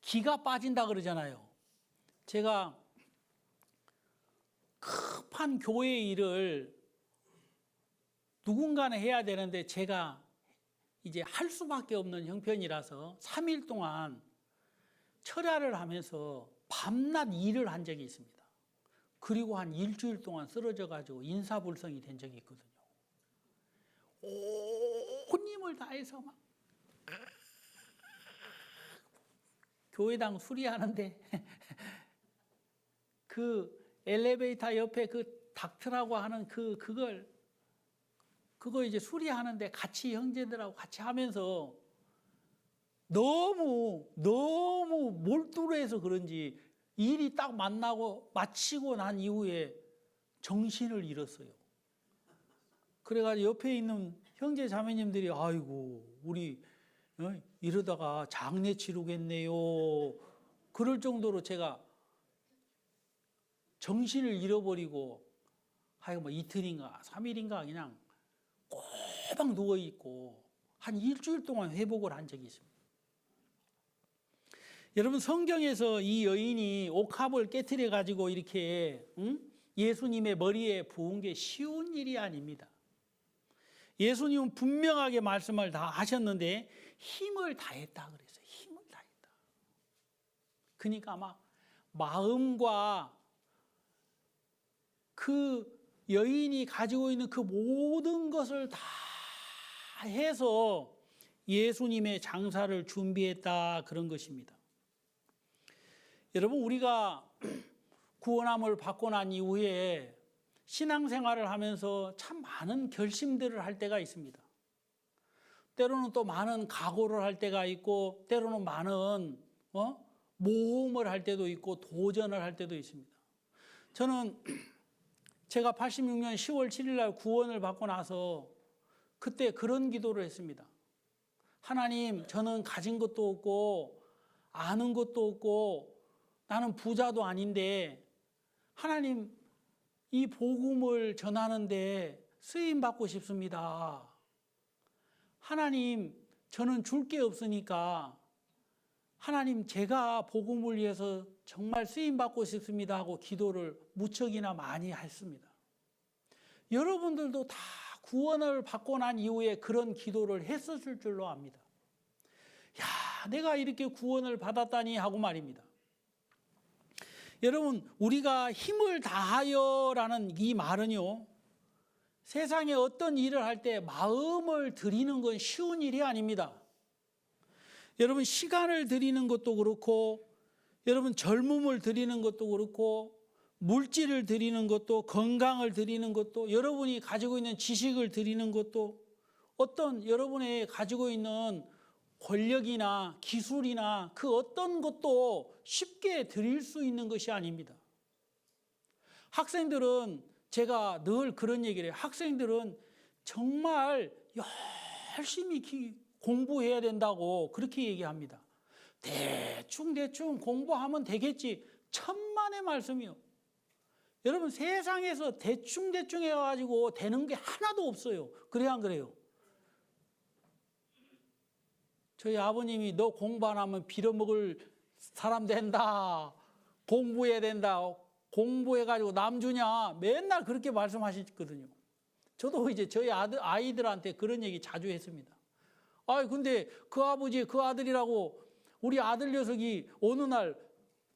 기가 빠진다 그러잖아요. 제가 급한 교회 일을 누군가는 해야 되는데 제가 이제 할 수밖에 없는 형편이라서 3일 동안 철야를 하면서 밤낮 일을 한 적이 있습니다. 그리고 한 일주일 동안 쓰러져 가지고 인사불성이 된 적이 있거든요. 온 힘을 다해서 막 교회당 수리하는데 그 엘리베이터 옆에 그 닥터라고 하는 그거 이제 수리하는데 같이 형제들하고 같이 하면서 너무 몰두해서 그런지 일이 딱 마치고 난 이후에 정신을 잃었어요. 그래가지고 옆에 있는 형제 자매님들이 아이고 우리 이러다가 장례 치르겠네요. 그럴 정도로 제가 정신을 잃어버리고 하여간 뭐 이틀인가 3일인가 그냥 꼬박 누워있고 한 일주일 동안 회복을 한 적이 있습니다. 여러분, 성경에서 이 여인이 옥합을 깨트려 가지고 이렇게 예수님의 머리에 부은 게 쉬운 일이 아닙니다. 예수님은 분명하게 말씀을 다 하셨는데 힘을 다했다 그랬어요. 힘을 다했다. 그러니까 아마 마음과 그 여인이 가지고 있는 그 모든 것을 다 해서 예수님의 장사를 준비했다, 그런 것입니다. 여러분, 우리가 구원함을 받고 난 이후에 신앙생활을 하면서 참 많은 결심들을 할 때가 있습니다. 때로는 또 많은 각오를 할 때가 있고, 때로는 많은 모험을 할 때도 있고 도전을 할 때도 있습니다. 저는 제가 86년 10월 7일 날 구원을 받고 나서 그때 그런 기도를 했습니다. 하나님, 저는 가진 것도 없고 아는 것도 없고 나는 부자도 아닌데 하나님, 이 복음을 전하는데 쓰임 받고 싶습니다. 하나님, 저는 줄 게 없으니까 하나님, 제가 복음을 위해서 정말 쓰임 받고 싶습니다 하고 기도를 무척이나 많이 했습니다. 여러분들도 다 구원을 받고 난 이후에 그런 기도를 했었을 줄로 압니다. 야, 내가 이렇게 구원을 받았다니 하고 말입니다. 여러분, 우리가 힘을 다하여라는 이 말은요, 세상에 어떤 일을 할 때 마음을 들이는 건 쉬운 일이 아닙니다. 여러분, 시간을 들이는 것도 그렇고, 여러분 젊음을 드리는 것도 그렇고 물질을 드리는 것도 건강을 드리는 것도 여러분이 가지고 있는 지식을 드리는 것도 어떤 여러분의 가지고 있는 권력이나 기술이나 그 어떤 것도 쉽게 드릴 수 있는 것이 아닙니다. 학생들은 제가 늘 그런 얘기를 해요. 학생들은 정말 열심히 공부해야 된다고 그렇게 얘기합니다. 대충 공부하면 되겠지. 천만의 말씀이요. 여러분 세상에서 대충 해가지고 되는 게 하나도 없어요. 그래야 안 그래요? 저희 아버님이 너 공부 안 하면 빌어먹을 사람 된다. 공부해야 된다. 공부해가지고 남 주냐. 맨날 그렇게 말씀하셨거든요. 저도 이제 저희 아이들한테 그런 얘기 자주 했습니다. 근데 그 아버지 그 아들이라고 우리 아들 녀석이 어느 날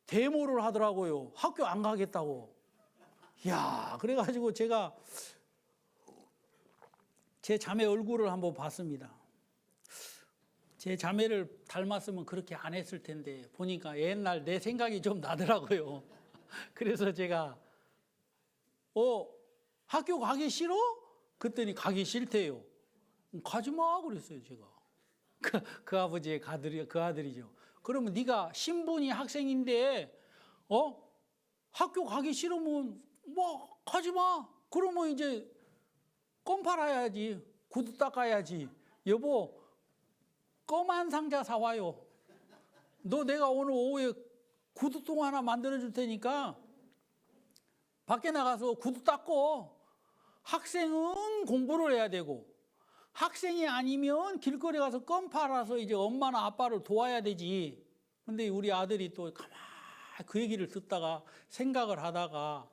데모를 하더라고요. 학교 안 가겠다고. 그래가지고 제가 제 자매 얼굴을 한번 봤습니다. 제 자매를 닮았으면 그렇게 안 했을 텐데 보니까 옛날 내 생각이 좀 나더라고요. 그래서 제가 학교 가기 싫어? 그랬더니 가기 싫대요. 가지 마 그랬어요 제가. 그 아버지의 그 아들이죠. 그러면 네가 신분이 학생인데 학교 가기 싫으면 뭐 가지 마. 그러면 이제 껌 팔아야지. 구두 닦아야지. 여보 껌 한 상자 사와요. 너 내가 오늘 오후에 구두통 하나 만들어 줄 테니까 밖에 나가서 구두 닦고. 학생은 공부를 해야 되고 학생이 아니면 길거리 가서 껌 팔아서 이제 엄마나 아빠를 도와야 되지. 근데 우리 아들이 또 가만히 그 얘기를 듣다가 생각을 하다가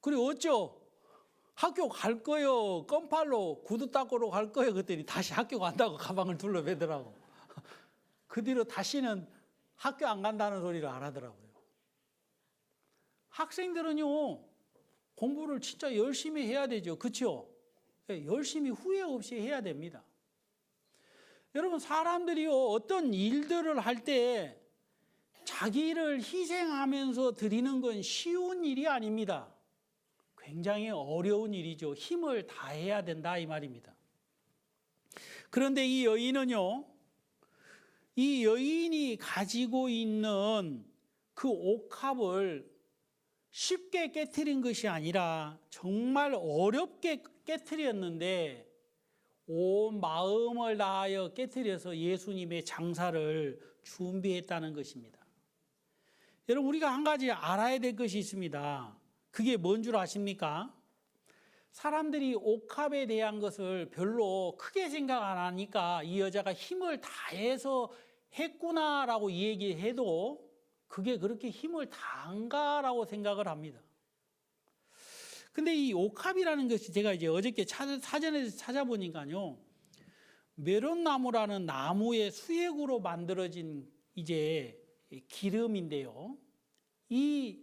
그래 어쩌? 학교 갈 거요. 껌 팔러 구두 닦으러 갈 거요. 그랬더니 다시 학교 간다고 가방을 둘러매더라고. 그 뒤로 다시는 학교 안 간다는 소리를 안 하더라고요. 학생들은요 공부를 진짜 열심히 해야 되죠. 그렇죠? 열심히 후회 없이 해야 됩니다. 여러분 사람들이요 어떤 일들을 할 때 자기를 희생하면서 드리는 건 쉬운 일이 아닙니다. 굉장히 어려운 일이죠. 힘을 다해야 된다 이 말입니다. 그런데 이 여인은요, 이 여인이 가지고 있는 그 옥합을 쉽게 깨트린 것이 아니라 정말 어렵게 깨트렸는데 온 마음을 다하여 깨트려서 예수님의 장사를 준비했다는 것입니다. 여러분 우리가 한 가지 알아야 될 것이 있습니다. 그게 뭔 줄 아십니까? 사람들이 옥합에 대한 것을 별로 크게 생각 안 하니까 이 여자가 힘을 다해서 했구나라고 얘기해도 그게 그렇게 힘을 다한가라고 생각을 합니다. 근데 이 옥합이라는 것이 제가 이제 어저께 사전에서 찾아보니까요, 메론나무라는 나무의 수액으로 만들어진 이제 기름인데요. 이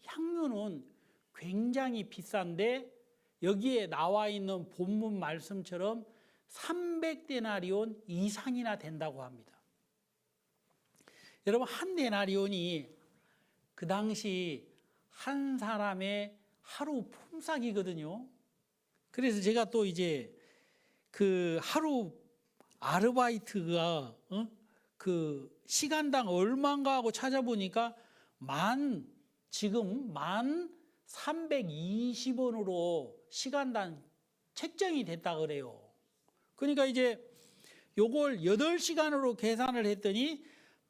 향료는 굉장히 비싼데 여기에 나와 있는 본문 말씀처럼 300데나리온 이상이나 된다고 합니다. 여러분 한 데나리온이 그 당시 한 사람의 하루 품삯이거든요. 그래서 제가 또 이제 그 하루 아르바이트가 그 시간당 얼마인가 하고 찾아보니까 지금 1,320원으로 시간당 책정이 됐다 그래요. 그러니까 이제 요걸 8시간으로 계산을 했더니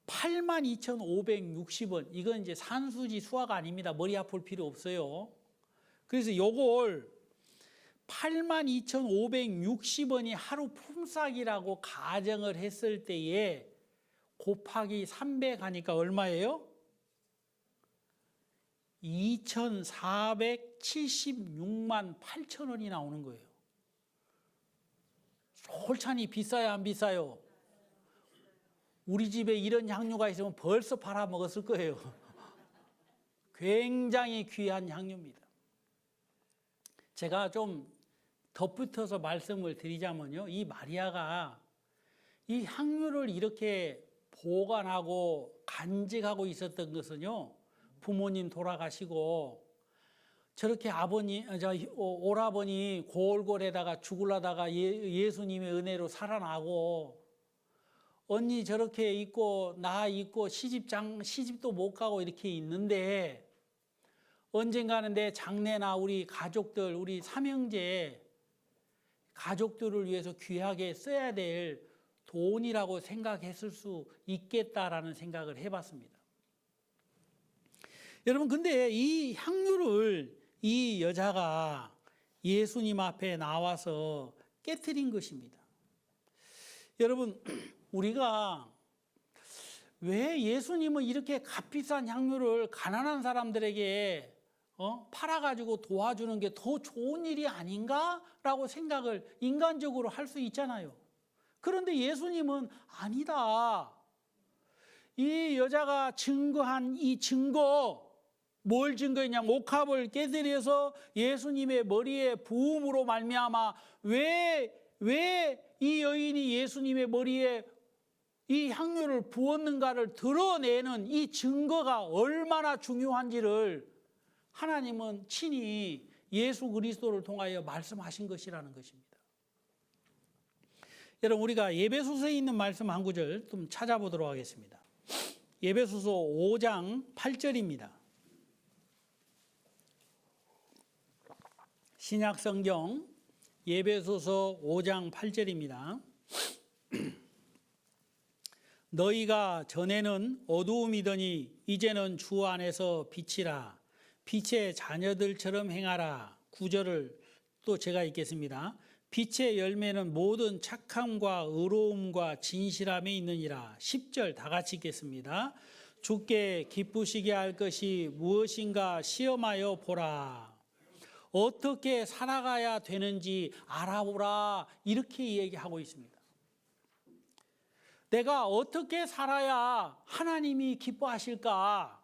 82,560원. 이건 이제 산수지 수학 아닙니다. 머리 아플 필요 없어요. 그래서 요걸 82,560원이 하루 품삯이라고 가정을 했을 때에 곱하기 300 하니까 얼마예요? 2,476만 8천 원이 나오는 거예요. 솔찬히 비싸요, 안 비싸요? 우리 집에 이런 향료가 있으면 벌써 팔아먹었을 거예요. 굉장히 귀한 향료입니다. 제가 좀 덧붙여서 말씀을 드리자면요, 이 마리아가 이 향료를 이렇게 보관하고 간직하고 있었던 것은요, 부모님 돌아가시고 저렇게 오라버니 골골에다가 죽으려다가 예수님의 은혜로 살아나고, 언니 저렇게 있고 나 있고 시집도 못 가고 이렇게 있는데, 언젠가는 내 장래나 우리 가족들, 우리 삼형제 가족들을 위해서 귀하게 써야 될 돈이라고 생각했을 수 있겠다라는 생각을 해봤습니다. 여러분, 근데 이 향유를 이 여자가 예수님 앞에 나와서 깨트린 것입니다. 여러분, 우리가 왜 예수님은 이렇게 값비싼 향유를 가난한 사람들에게 팔아가지고 도와주는 게 더 좋은 일이 아닌가라고 생각을 인간적으로 할 수 있잖아요. 그런데 예수님은 아니다. 이 여자가 증거한 이 증거, 뭘 증거했냐? 옥합을 깨뜨려서 예수님의 머리에 부음으로 말미암아 왜 이 여인이 예수님의 머리에 이 향유를 부었는가를 드러내는 이 증거가 얼마나 중요한지를 하나님은 친히 예수 그리스도를 통하여 말씀하신 것이라는 것입니다. 여러분, 우리가 에베소서에 있는 말씀 한 구절 좀 찾아보도록 하겠습니다. 에베소서 5장 8절입니다. 신약성경 에베소서 5장 8절입니다. 너희가 전에는 어두움이더니 이제는 주 안에서 빛이라. 빛의 자녀들처럼 행하라. 9절을 또 제가 읽겠습니다. 빛의 열매는 모든 착함과 의로움과 진실함에 있느니라. 10절 다 같이 읽겠습니다. 주께 기쁘시게 할 것이 무엇인가 시험하여 보라. 어떻게 살아가야 되는지 알아보라. 이렇게 얘기하고 있습니다. 내가 어떻게 살아야 하나님이 기뻐하실까?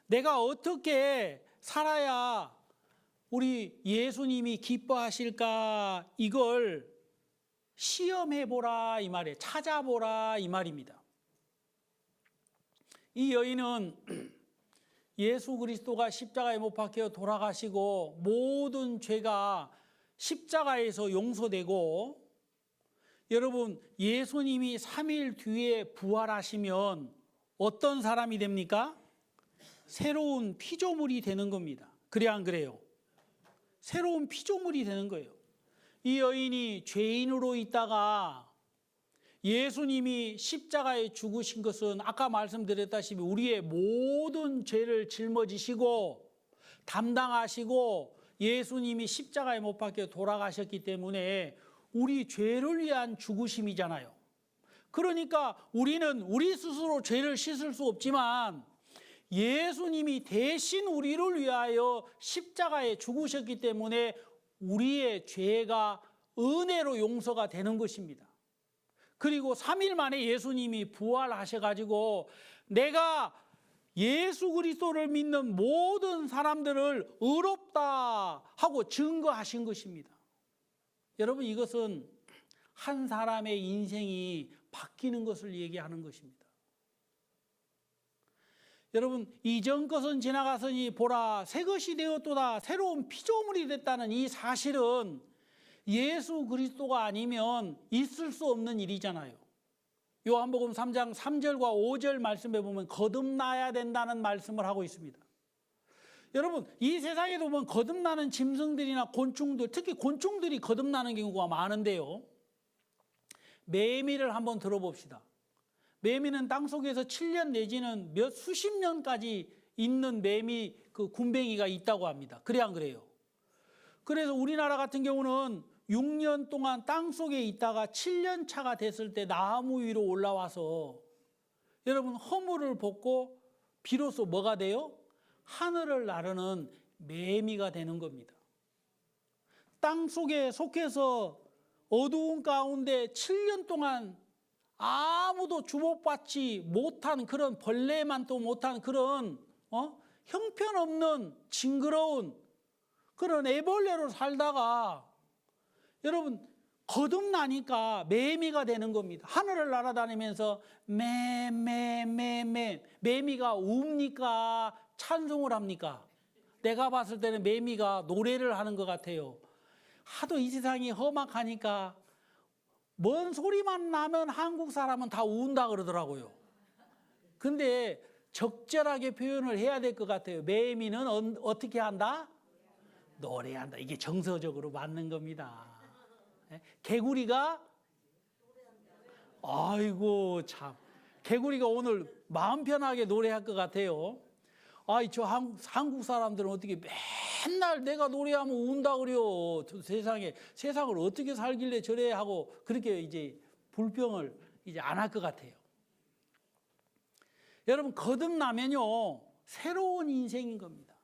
내가 어떻게 살아야 우리 예수님이 기뻐하실까? 이걸 시험해보라 이 말이에요. 찾아보라 이 말입니다. 이 여인은 예수 그리스도가 십자가에 못 박혀 돌아가시고 모든 죄가 십자가에서 용서되고, 여러분, 예수님이 3일 뒤에 부활하시면 어떤 사람이 됩니까? 새로운 피조물이 되는 겁니다. 그래 안 그래요? 새로운 피조물이 되는 거예요. 이 여인이 죄인으로 있다가 예수님이 십자가에 죽으신 것은 아까 말씀드렸다시피 우리의 모든 죄를 짊어지시고 담당하시고 예수님이 십자가에 못 박혀 돌아가셨기 때문에 우리 죄를 위한 죽으심이잖아요. 그러니까 우리는 우리 스스로 죄를 씻을 수 없지만 예수님이 대신 우리를 위하여 십자가에 죽으셨기 때문에 우리의 죄가 은혜로 용서가 되는 것입니다. 그리고 3일 만에 예수님이 부활하셔가지고 내가 예수 그리스도를 믿는 모든 사람들을 의롭다 하고 증거하신 것입니다. 여러분, 이것은 한 사람의 인생이 바뀌는 것을 얘기하는 것입니다. 여러분, 이전 것은 지나갔으니 보라 새 것이 되었도다. 새로운 피조물이 됐다는 이 사실은 예수 그리스도가 아니면 있을 수 없는 일이잖아요. 요한복음 3장 3절과 5절 말씀에 보면 거듭나야 된다는 말씀을 하고 있습니다. 여러분, 이 세상에 보면 거듭나는 짐승들이나 곤충들, 특히 곤충들이 거듭나는 경우가 많은데요. 매미를 한번 들어봅시다. 매미는 땅속에서 7년 내지는 수십 년까지 있는 매미, 그 군뱅이가 있다고 합니다. 그래 안 그래요? 그래서 우리나라 같은 경우는 6년 동안 땅속에 있다가 7년 차가 됐을 때 나무 위로 올라와서 여러분 허물을 벗고 비로소 뭐가 돼요? 하늘을 나르는 매미가 되는 겁니다. 땅속에 속해서 어두운 가운데 7년 동안 아무도 주목받지 못한 그런 벌레만도 못한 그런 형편없는 징그러운 그런 애벌레로 살다가 여러분 거듭나니까 매미가 되는 겁니다. 하늘을 날아다니면서 매미가 웁니까? 찬송을 합니까? 내가 봤을 때는 매미가 노래를 하는 것 같아요. 하도 이 세상이 험악하니까 뭔 소리만 나면 한국 사람은 다 운다 그러더라고요. 근데 적절하게 표현을 해야 될 것 같아요. 매미는 어떻게 한다? 노래한다. 이게 정서적으로 맞는 겁니다. 개구리가 아이고 참 개구리가 오늘 마음 편하게 노래할 것 같아요. 아이 저 한국 사람들은 어떻게 맨날 내가 노래하면 운다 그래요. 세상을 어떻게 살길래 저래 하고 그렇게 이제 불평을 이제 안 할 것 같아요. 여러분 거듭나면요 새로운 인생인 겁니다.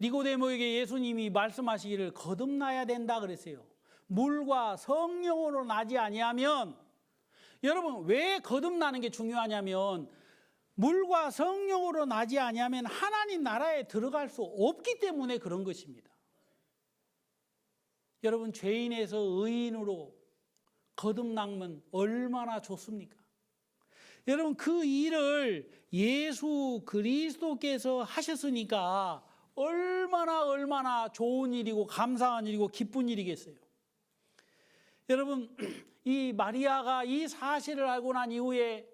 니고데모에게 예수님이 말씀하시기를 거듭나야 된다 그랬어요. 물과 성령으로 나지 아니하면, 여러분 왜 거듭나는 게 중요하냐면 물과 성령으로 나지 아니하면 하나님 나라에 들어갈 수 없기 때문에 그런 것입니다. 여러분 죄인에서 의인으로 거듭나면 얼마나 좋습니까? 여러분 그 일을 예수 그리스도께서 하셨으니까 얼마나 좋은 일이고 감사한 일이고 기쁜 일이겠어요. 여러분 이 마리아가 이 사실을 알고 난 이후에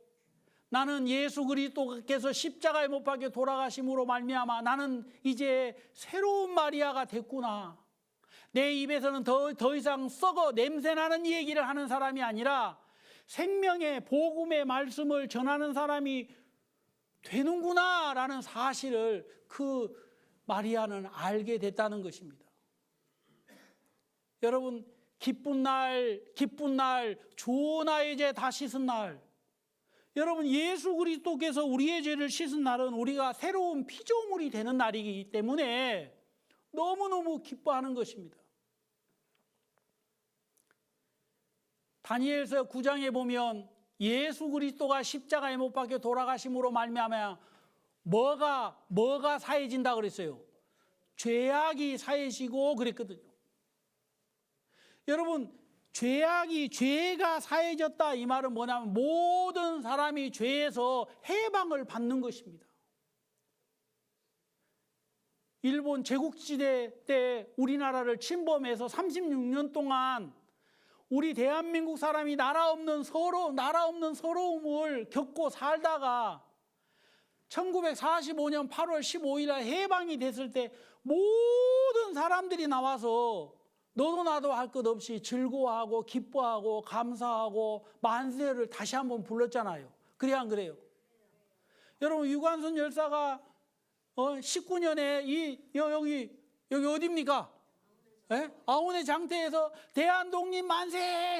나는 예수 그리스도께서 십자가에 못 박혀 돌아가심으로 말미암아 나는 이제 새로운 마리아가 됐구나. 내 입에서는 더 이상 썩어 냄새나는 얘기를 하는 사람이 아니라 생명의 복음의 말씀을 전하는 사람이 되는구나 라는 사실을 그 마리아는 알게 됐다는 것입니다. 여러분 기쁜 날 주 나의 죄 다 씻은 날, 여러분 예수 그리스도께서 우리의 죄를 씻은 날은 우리가 새로운 피조물이 되는 날이기 때문에 너무너무 기뻐하는 것입니다. 다니엘서 9장에 보면 예수 그리스도가 십자가에 못 박혀 돌아가심으로 말미암아 뭐가 사해진다 그랬어요? 죄악이 사해지고 그랬거든요. 여러분 죄가 사해졌다 이 말은 뭐냐면 모든 사람이 죄에서 해방을 받는 것입니다. 일본 제국지대 때 우리나라를 침범해서 36년 동안 우리 대한민국 사람이 나라 없는 서러움을 겪고 살다가 1945년 8월 15일 날 해방이 됐을 때 모든 사람들이 나와서 너도 나도 할 것 없이 즐거워하고 기뻐하고 감사하고 만세를 다시 한번 불렀잖아요. 그래 안 그래요? 여러분 유관순 열사가 19년에 여기 어디입니까? 아온의 장터에서 대한독립 만세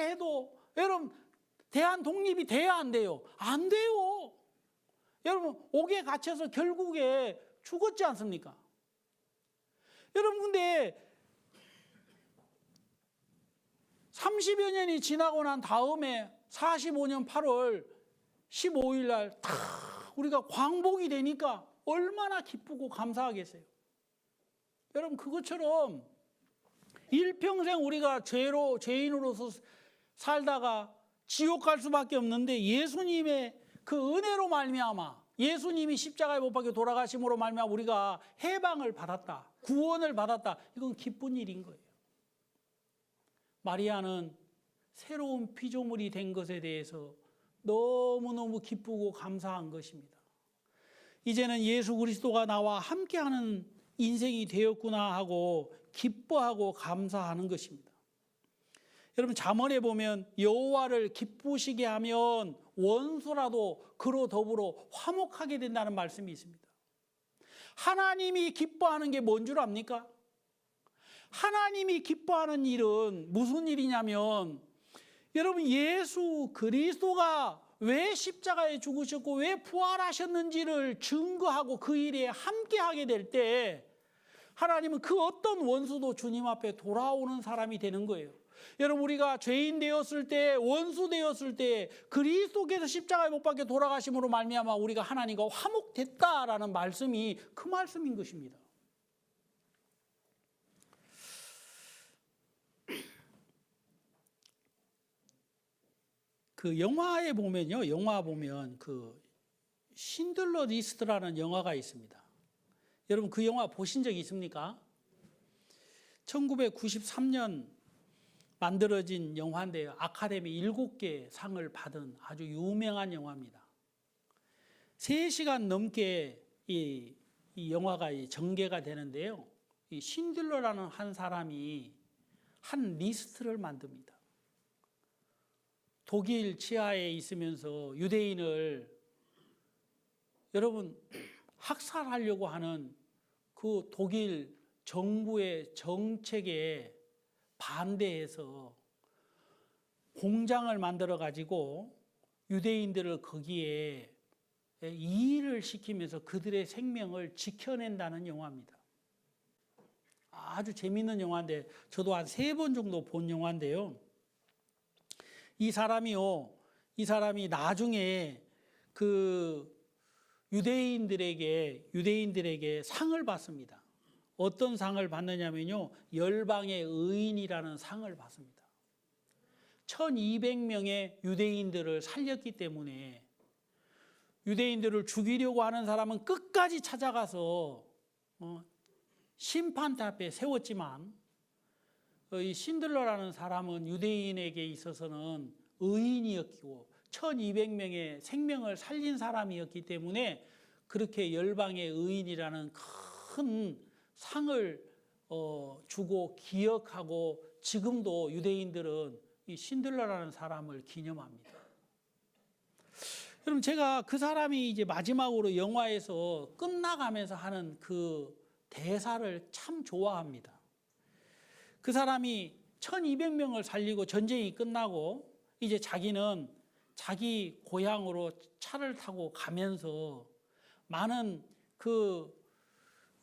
해도 여러분 대한독립이 돼야 안 돼요? 안 돼요. 여러분 옥에 갇혀서 결국에 죽었지 않습니까? 여러분 근데 30여 년이 지나고 난 다음에 45년 8월 15일 날 다 우리가 광복이 되니까 얼마나 기쁘고 감사하겠어요. 여러분 그것처럼 일평생 우리가 죄인으로서 살다가 지옥 갈 수밖에 없는데 예수님의 그 은혜로 말미암아 예수님이 십자가에 못 박혀 돌아가심으로 말미암아 우리가 해방을 받았다. 구원을 받았다. 이건 기쁜 일인 거예요. 마리아는 새로운 피조물이 된 것에 대해서 너무너무 기쁘고 감사한 것입니다. 이제는 예수 그리스도가 나와 함께하는 인생이 되었구나 하고 기뻐하고 감사하는 것입니다. 여러분 잠언에 보면 여호와를 기쁘시게 하면 원수라도 그로 더불어 화목하게 된다는 말씀이 있습니다. 하나님이 기뻐하는 게 뭔 줄 압니까? 하나님이 기뻐하는 일은 무슨 일이냐면 여러분 예수 그리스도가 왜 십자가에 죽으셨고 왜 부활하셨는지를 증거하고 그 일에 함께하게 될 때 하나님은 그 어떤 원수도 주님 앞에 돌아오는 사람이 되는 거예요. 여러분 우리가 죄인 되었을 때 원수 되었을 때 그리스도께서 십자가에 못 박혀 돌아가심으로 말미암아 우리가 하나님과 화목됐다라는 말씀이 그 말씀인 것입니다. 그 영화에 보면요, 영화 보면 그 신들러 리스트라는 영화가 있습니다. 여러분 그 영화 보신 적 있습니까? 1993년 만들어진 영화인데요. 아카데미 7개 상을 받은 아주 유명한 영화입니다. 3시간 넘게 이 영화가 전개가 되는데요. 이 신들러라는 한 사람이 한 리스트를 만듭니다. 독일 치하에 있으면서 유대인을 여러분 학살하려고 하는 그 독일 정부의 정책에 반대해서 공장을 만들어 가지고 유대인들을 거기에 일을 시키면서 그들의 생명을 지켜낸다는 영화입니다. 아주 재미있는 영화인데 저도 한 3번 정도 본 영화인데요. 이 사람이 나중에 그 유대인들에게 상을 받습니다. 어떤 상을 받느냐면요, 열방의 의인이라는 상을 받습니다. 1200명의 유대인들을 살렸기 때문에 유대인들을 죽이려고 하는 사람은 끝까지 찾아가서 심판대 앞에 세웠지만 이 신들러라는 사람은 유대인에게 있어서는 의인이었고 1200명의 생명을 살린 사람이었기 때문에 그렇게 열방의 의인이라는 큰 상을 주고 기억하고 지금도 유대인들은 이 신들러라는 사람을 기념합니다. 여러분 제가 그 사람이 이제 마지막으로 영화에서 끝나가면서 하는 그 대사를 참 좋아합니다. 그 사람이 1200명을 살리고 전쟁이 끝나고 이제 자기는 자기 고향으로 차를 타고 가면서 많은 그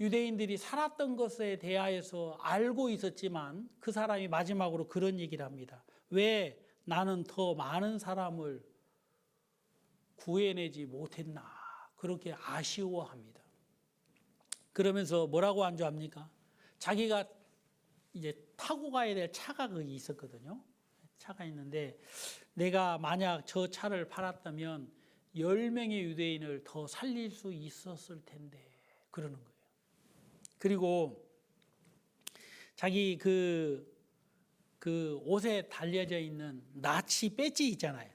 유대인들이 살았던 것에 대하여서 알고 있었지만 그 사람이 마지막으로 그런 얘기를 합니다. 왜 나는 더 많은 사람을 구해내지 못했나 그렇게 아쉬워합니다. 그러면서 뭐라고 안주합니까? 자기가 이제 타고 가야 될 차가 거기 있었거든요. 차가 있는데 내가 만약 저 차를 팔았다면 10명의 유대인을 더 살릴 수 있었을 텐데 그러는 거예요. 그리고 자기 그 옷에 달려져 있는 나치 배지 있잖아요.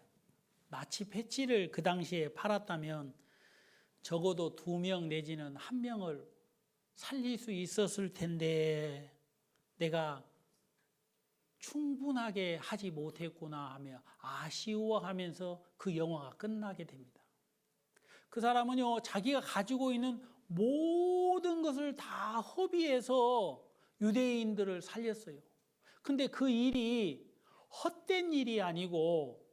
나치 배지를 그 당시에 팔았다면 적어도 2명 내지는 1명을 살릴 수 있었을 텐데 내가 충분하게 하지 못했구나 하며 아쉬워하면서 그 영화가 끝나게 됩니다. 그 사람은요, 자기가 가지고 있는 모든 것을 다 허비해서 유대인들을 살렸어요. 근데 그 일이 헛된 일이 아니고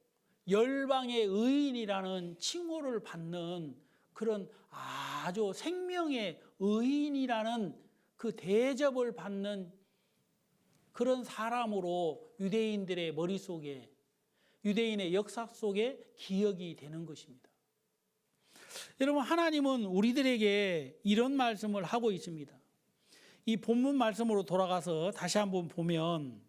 열방의 의인이라는 칭호를 받는 그런 아주 생명의 의인이라는 그 대접을 받는 그런 사람으로 유대인들의 머릿속에, 유대인의 역사 속에 기억이 되는 것입니다. 여러분, 하나님은 우리들에게 이런 말씀을 하고 있습니다. 이 본문 말씀으로 돌아가서 다시 한번 보면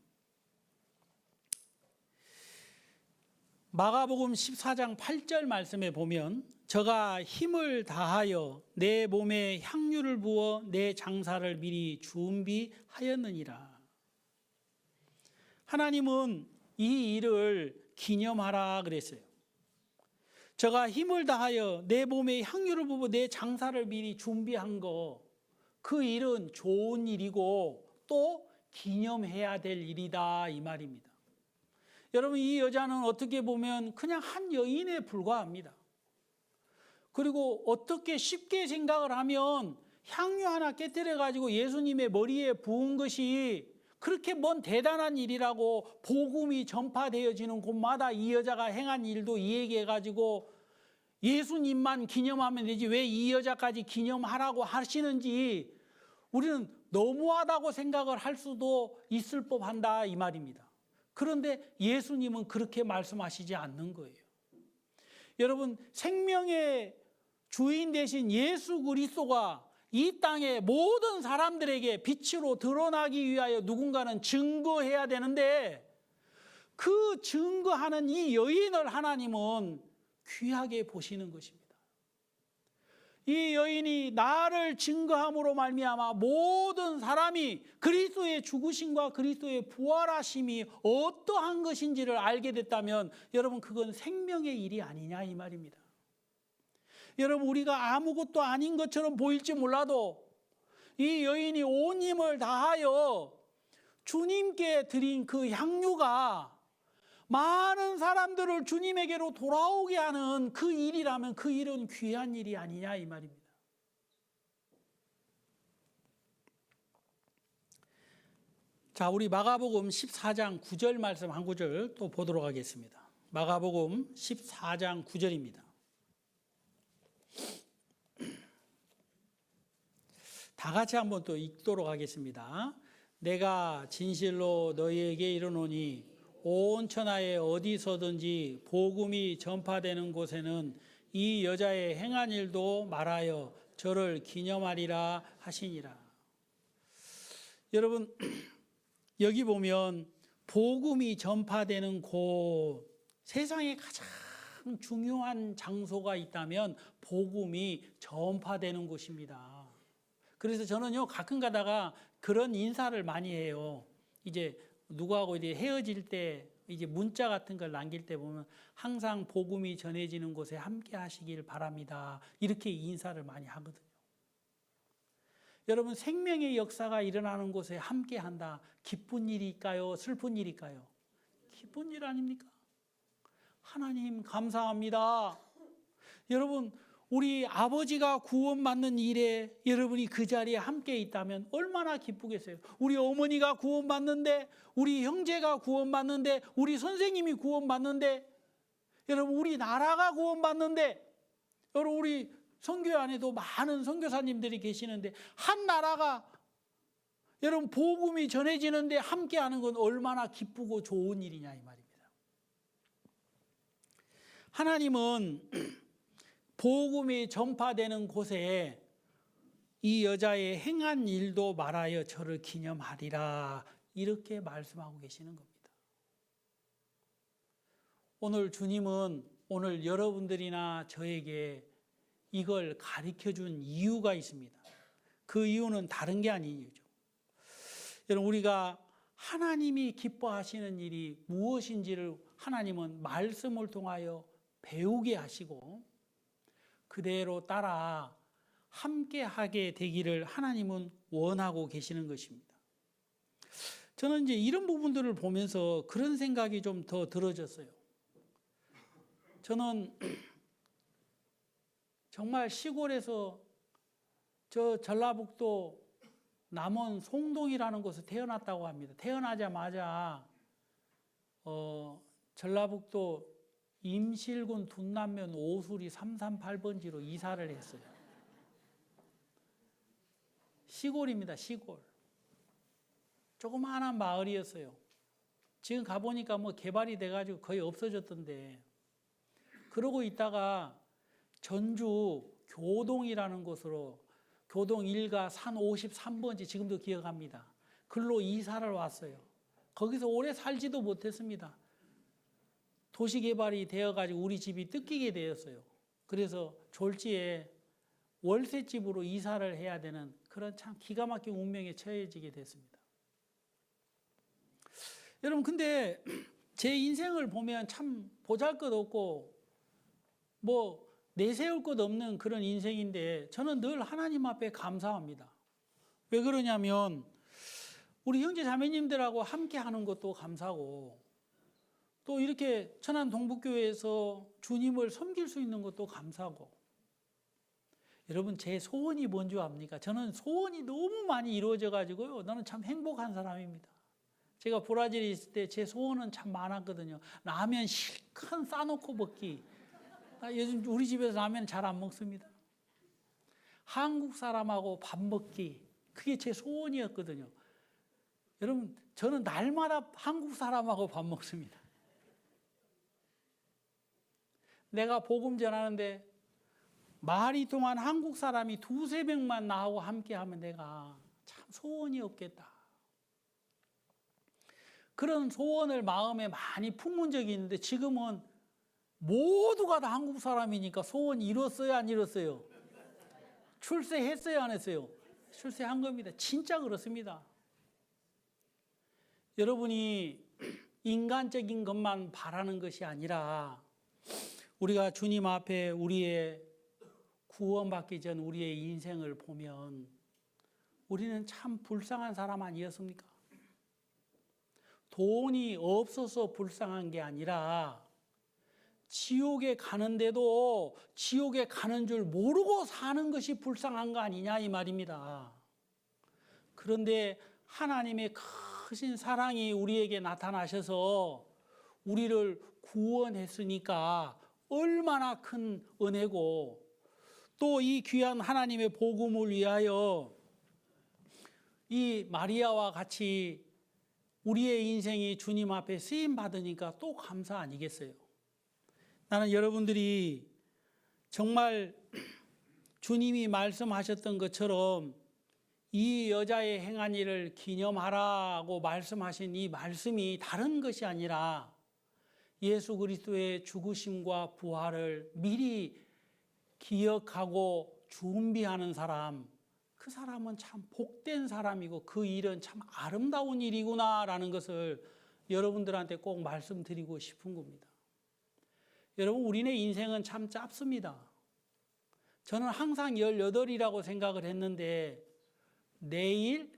마가복음 14장 8절 말씀에 보면 저가 힘을 다하여 내 몸에 향유를 부어 내 장사를 미리 준비하였느니라. 하나님은 이 일을 기념하라 그랬어요. 저가 힘을 다하여 내 몸에 향유를 부어 내 장사를 미리 준비한 거, 그 일은 좋은 일이고 또 기념해야 될 일이다 이 말입니다. 여러분, 이 여자는 어떻게 보면 그냥 한 여인에 불과합니다. 그리고 어떻게 쉽게 생각을 하면 향유 하나 깨뜨려 가지고 예수님의 머리에 부은 것이 그렇게 먼 대단한 일이라고 복음이 전파되어지는 곳마다 이 여자가 행한 일도 이야기해 가지고 예수님만 기념하면 되지 왜 이 여자까지 기념하라고 하시는지 우리는 너무하다고 생각을 할 수도 있을 법한다 이 말입니다. 그런데 예수님은 그렇게 말씀하시지 않는 거예요. 여러분, 생명의 주인 되신 예수 그리스도가 이 땅의 모든 사람들에게 빛으로 드러나기 위하여 누군가는 증거해야 되는데 그 증거하는 이 여인을 하나님은 귀하게 보시는 것입니다. 이 여인이 나를 증거함으로 말미암아 모든 사람이 그리스도의 죽으심과 그리스도의 부활하심이 어떠한 것인지를 알게 됐다면 여러분 그건 생명의 일이 아니냐 이 말입니다. 여러분 우리가 아무것도 아닌 것처럼 보일지 몰라도 이 여인이 온 힘을 다하여 주님께 드린 그 향유가 많은 사람들을 주님에게로 돌아오게 하는 그 일이라면 그 일은 귀한 일이 아니냐 이 말입니다. 자, 우리 마가복음 14장 9절 말씀 한 구절 또 보도록 하겠습니다. 마가복음 14장 9절입니다. 다 같이 한번 또 읽도록 하겠습니다. 내가 진실로 너희에게 이르노니 온 천하에 어디서든지 복음이 전파되는 곳에는 이 여자의 행한 일도 말하여 저를 기념하리라 하시니라. 여러분 여기 보면 복음이 전파되는 곳, 세상에 가장 중요한 장소가 있다면 복음이 전파되는 곳입니다. 그래서 저는요 가끔 가다가 그런 인사를 많이 해요. 이제 누구하고 이제 헤어질 때 이제 문자 같은 걸 남길 때 보면 항상 복음이 전해지는 곳에 함께 하시길 바랍니다. 이렇게 인사를 많이 하거든요. 여러분 생명의 역사가 일어나는 곳에 함께 한다. 기쁜 일일까요? 슬픈 일일까요? 기쁜 일 아닙니까? 하나님 감사합니다. 여러분 우리 아버지가 구원받는 일에 여러분이 그 자리에 함께 있다면 얼마나 기쁘겠어요. 우리 어머니가 구원받는데, 우리 형제가 구원받는데, 우리 선생님이 구원받는데, 여러분 우리 나라가 구원받는데, 여러분 우리 선교 안에도 많은 선교사님들이 계시는데 한 나라가 여러분 복음이 전해지는데 함께하는 건 얼마나 기쁘고 좋은 일이냐 이 말입니다. 하나님은 복음이 전파되는 곳에 이 여자의 행한 일도 말하여 저를 기념하리라 이렇게 말씀하고 계시는 겁니다. 오늘 주님은 오늘 여러분들이나 저에게 이걸 가르쳐준 이유가 있습니다. 그 이유는 다른 게 아니죠. 여러분 우리가 하나님이 기뻐하시는 일이 무엇인지를 하나님은 말씀을 통하여 배우게 하시고 그대로 따라 함께하게 되기를 하나님은 원하고 계시는 것입니다. 저는 이제 이런 부분들을 보면서 그런 생각이 좀 더 들어졌어요. 저는 정말 시골에서 저 전라북도 남원 송동이라는 곳에 태어났다고 합니다. 태어나자마자 전라북도 임실군 둔남면 오수리 338번지로 이사를 했어요. 시골입니다. 시골. 조그마한 마을이었어요. 지금 가보니까 뭐 개발이 돼가지고 거의 없어졌던데 그러고 있다가 전주 교동이라는 곳으로 교동 1가 산 53번지 지금도 기억합니다. 글로 이사를 왔어요. 거기서 오래 살지도 못했습니다. 도시개발이 되어가지고 우리 집이 뜯기게 되었어요. 그래서 졸지에 월세집으로 이사를 해야 되는 그런 참 기가 막힌 운명에 처해지게 됐습니다. 여러분 근데 제 인생을 보면 참 보잘것없고 뭐 내세울 것 없는 그런 인생인데 저는 늘 하나님 앞에 감사합니다. 왜 그러냐면 우리 형제 자매님들하고 함께 하는 것도 감사하고 또 이렇게 천안 동북교회에서 주님을 섬길 수 있는 것도 감사하고 여러분 제 소원이 뭔지 압니까? 저는 소원이 너무 많이 이루어져 가지고요. 나는 참 행복한 사람입니다. 제가 브라질에 있을 때 제 소원은 참 많았거든요. 라면 실컷 싸놓고 먹기. 요즘 우리 집에서 라면 잘 안 먹습니다. 한국 사람하고 밥 먹기. 그게 제 소원이었거든요. 여러분 저는 날마다 한국 사람하고 밥 먹습니다. 내가 복음 전하는데 말이 통한 한국 사람이 2-3명만 나하고 함께 하면 내가 참 소원이 없겠다. 그런 소원을 마음에 많이 품은 적이 있는데 지금은 모두가 다 한국 사람이니까 소원 이뤘어요, 안 이뤘어요? 출세했어요, 안 했어요? 출세한 겁니다. 진짜 그렇습니다. 여러분이 인간적인 것만 바라는 것이 아니라 우리가 주님 앞에 우리의 구원받기 전 우리의 인생을 보면 우리는 참 불쌍한 사람 아니었습니까? 돈이 없어서 불쌍한 게 아니라 지옥에 가는데도 지옥에 가는 줄 모르고 사는 것이 불쌍한 거 아니냐 이 말입니다. 그런데 하나님의 크신 사랑이 우리에게 나타나셔서 우리를 구원했으니까 얼마나 큰 은혜고, 또 이 귀한 하나님의 복음을 위하여 이 마리아와 같이 우리의 인생이 주님 앞에 쓰임 받으니까 또 감사 아니겠어요? 나는 여러분들이 정말 주님이 말씀하셨던 것처럼 이 여자의 행한 일을 기념하라고 말씀하신 이 말씀이 다른 것이 아니라 예수 그리스도의 죽으심과 부활을 미리 기억하고 준비하는 사람, 그 사람은 참 복된 사람이고 그 일은 참 아름다운 일이구나라는 것을 여러분들한테 꼭 말씀드리고 싶은 겁니다. 여러분, 우리네 인생은 참 짧습니다. 저는 항상 18이라고 생각을 했는데 내일,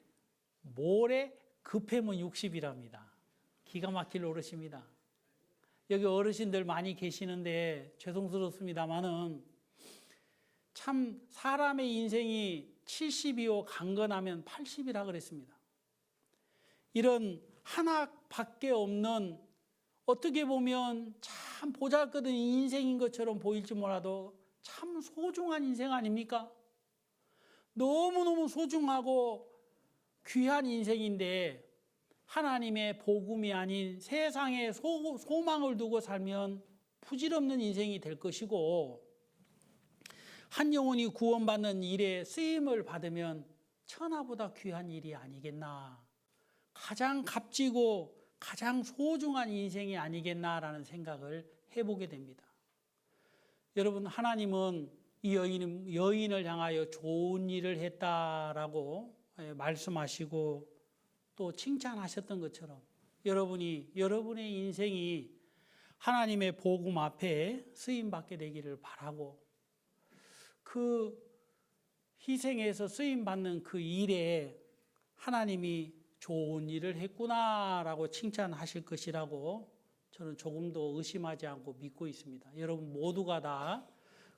모레 급하면 60이랍니다. 기가 막힐 노릇입니다. 여기 어르신들 많이 계시는데 죄송스럽습니다만은 참 사람의 인생이 70이요 강건하면 80이라 그랬습니다. 이런 하나밖에 없는, 어떻게 보면 참 보잘것없는 인생인 것처럼 보일지 몰라도 참 소중한 인생 아닙니까? 너무너무 소중하고 귀한 인생인데 하나님의 복음이 아닌 세상에 소망을 두고 살면 부질없는 인생이 될 것이고, 한 영혼이 구원받는 일에 쓰임을 받으면 천하보다 귀한 일이 아니겠나, 가장 값지고 가장 소중한 인생이 아니겠나라는 생각을 해보게 됩니다. 여러분, 하나님은 이 여인을 향하여 좋은 일을 했다라고 말씀하시고 또 칭찬하셨던 것처럼 여러분의 인생이 하나님의 복음 앞에 쓰임받게 되기를 바라고, 그 희생에서 쓰임받는 그 일에 하나님이 좋은 일을 했구나라고 칭찬하실 것이라고 저는 조금도 의심하지 않고 믿고 있습니다. 여러분 모두가 다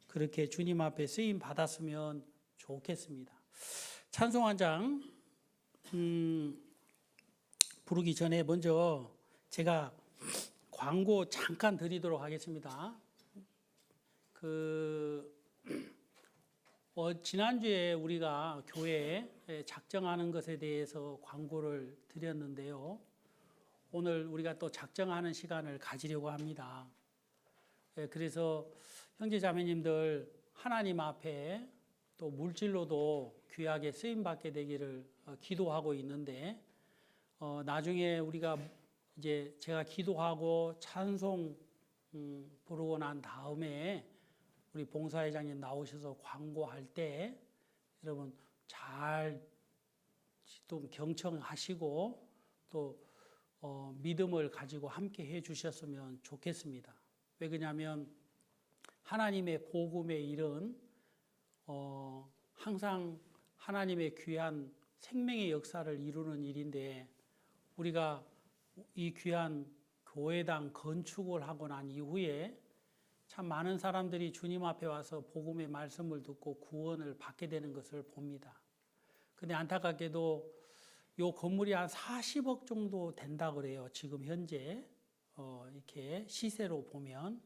그렇게 주님 앞에 쓰임 받았으면 좋겠습니다. 찬송 한 장 부르기 전에 먼저 제가 광고 잠깐 드리도록 하겠습니다. 지난주에 우리가 교회에 작정하는 것에 대해서 광고를 드렸는데요. 오늘 우리가 또 작정하는 시간을 가지려고 합니다. 그래서 형제 자매님들 하나님 앞에 또 물질로도 귀하게 쓰임받게 되기를 기도하고 있는데, 나중에 우리가 이제 제가 기도하고 찬송 부르고 난 다음에 우리 봉사회장님 나오셔서 광고할 때 여러분 잘 좀 경청하시고 또 믿음을 가지고 함께 해 주셨으면 좋겠습니다. 왜 그러냐면 하나님의 복음의 일은 항상 하나님의 귀한 생명의 역사를 이루는 일인데, 우리가 이 귀한 교회당 건축을 하고 난 이후에 참 많은 사람들이 주님 앞에 와서 복음의 말씀을 듣고 구원을 받게 되는 것을 봅니다. 근데 안타깝게도 이 건물이 한 40억 정도 된다 그래요. 지금 현재 이렇게 시세로 보면.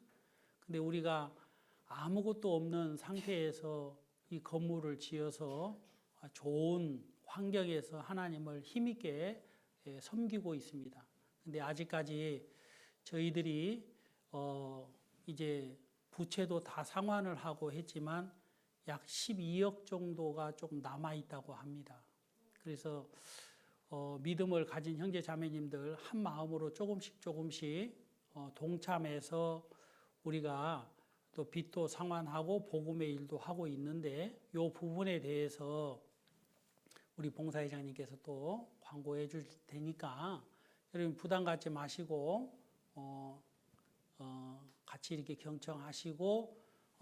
근데 우리가 아무것도 없는 상태에서 이 건물을 지어서 좋은 환경에서 하나님을 힘있게 섬기고 있습니다. 근데 아직까지 저희들이 이제 부채도 다 상환을 하고 했지만 약 12억 정도가 좀 남아 있다고 합니다. 그래서 믿음을 가진 형제 자매님들 한 마음으로 조금씩 동참해서 우리가 또 빚도 상환하고 복음의 일도 하고 있는데 이 부분에 대해서 우리 봉사회장님께서 또 광고해 줄 테니까 여러분 부담 갖지 마시고 같이 이렇게 경청하시고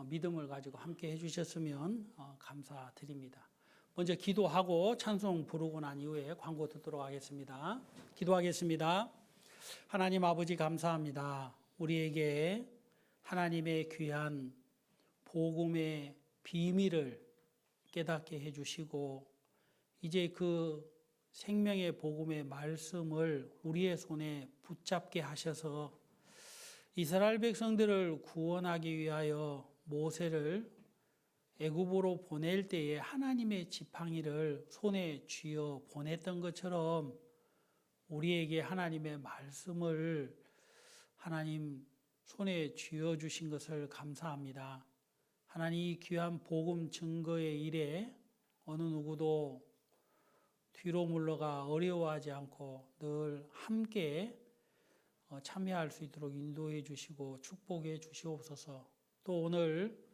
믿음을 가지고 함께 해주셨으면 감사드립니다. 먼저 기도하고 찬송 부르고 난 이후에 광고 듣도록 하겠습니다. 기도하겠습니다. 하나님 아버지 감사합니다. 우리에게 하나님의 귀한 복음의 비밀을 깨닫게 해주시고 이제 그 생명의 복음의 말씀을 우리의 손에 붙잡게 하셔서 이스라엘 백성들을 구원하기 위하여 모세를 애굽으로 보낼 때에 하나님의 지팡이를 손에 쥐어 보냈던 것처럼 우리에게 하나님의 말씀을 하나님 손에 쥐어 주신 것을 감사합니다. 하나님 이 귀한 복음 증거의 일에 어느 누구도 뒤로 물러가 어려워하지 않고 늘 함께 참여할 수 있도록 인도해 주시고 축복해 주시옵소서. 또 오늘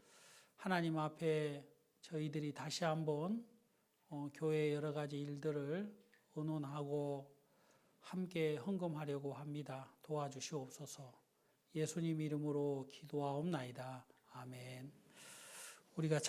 하나님 앞에 저희들이 다시 한번 교회의 여러 가지 일들을 의논하고 함께 헌금하려고 합니다. 도와주시옵소서. 예수님 이름으로 기도하옵나이다. 아멘. 우리가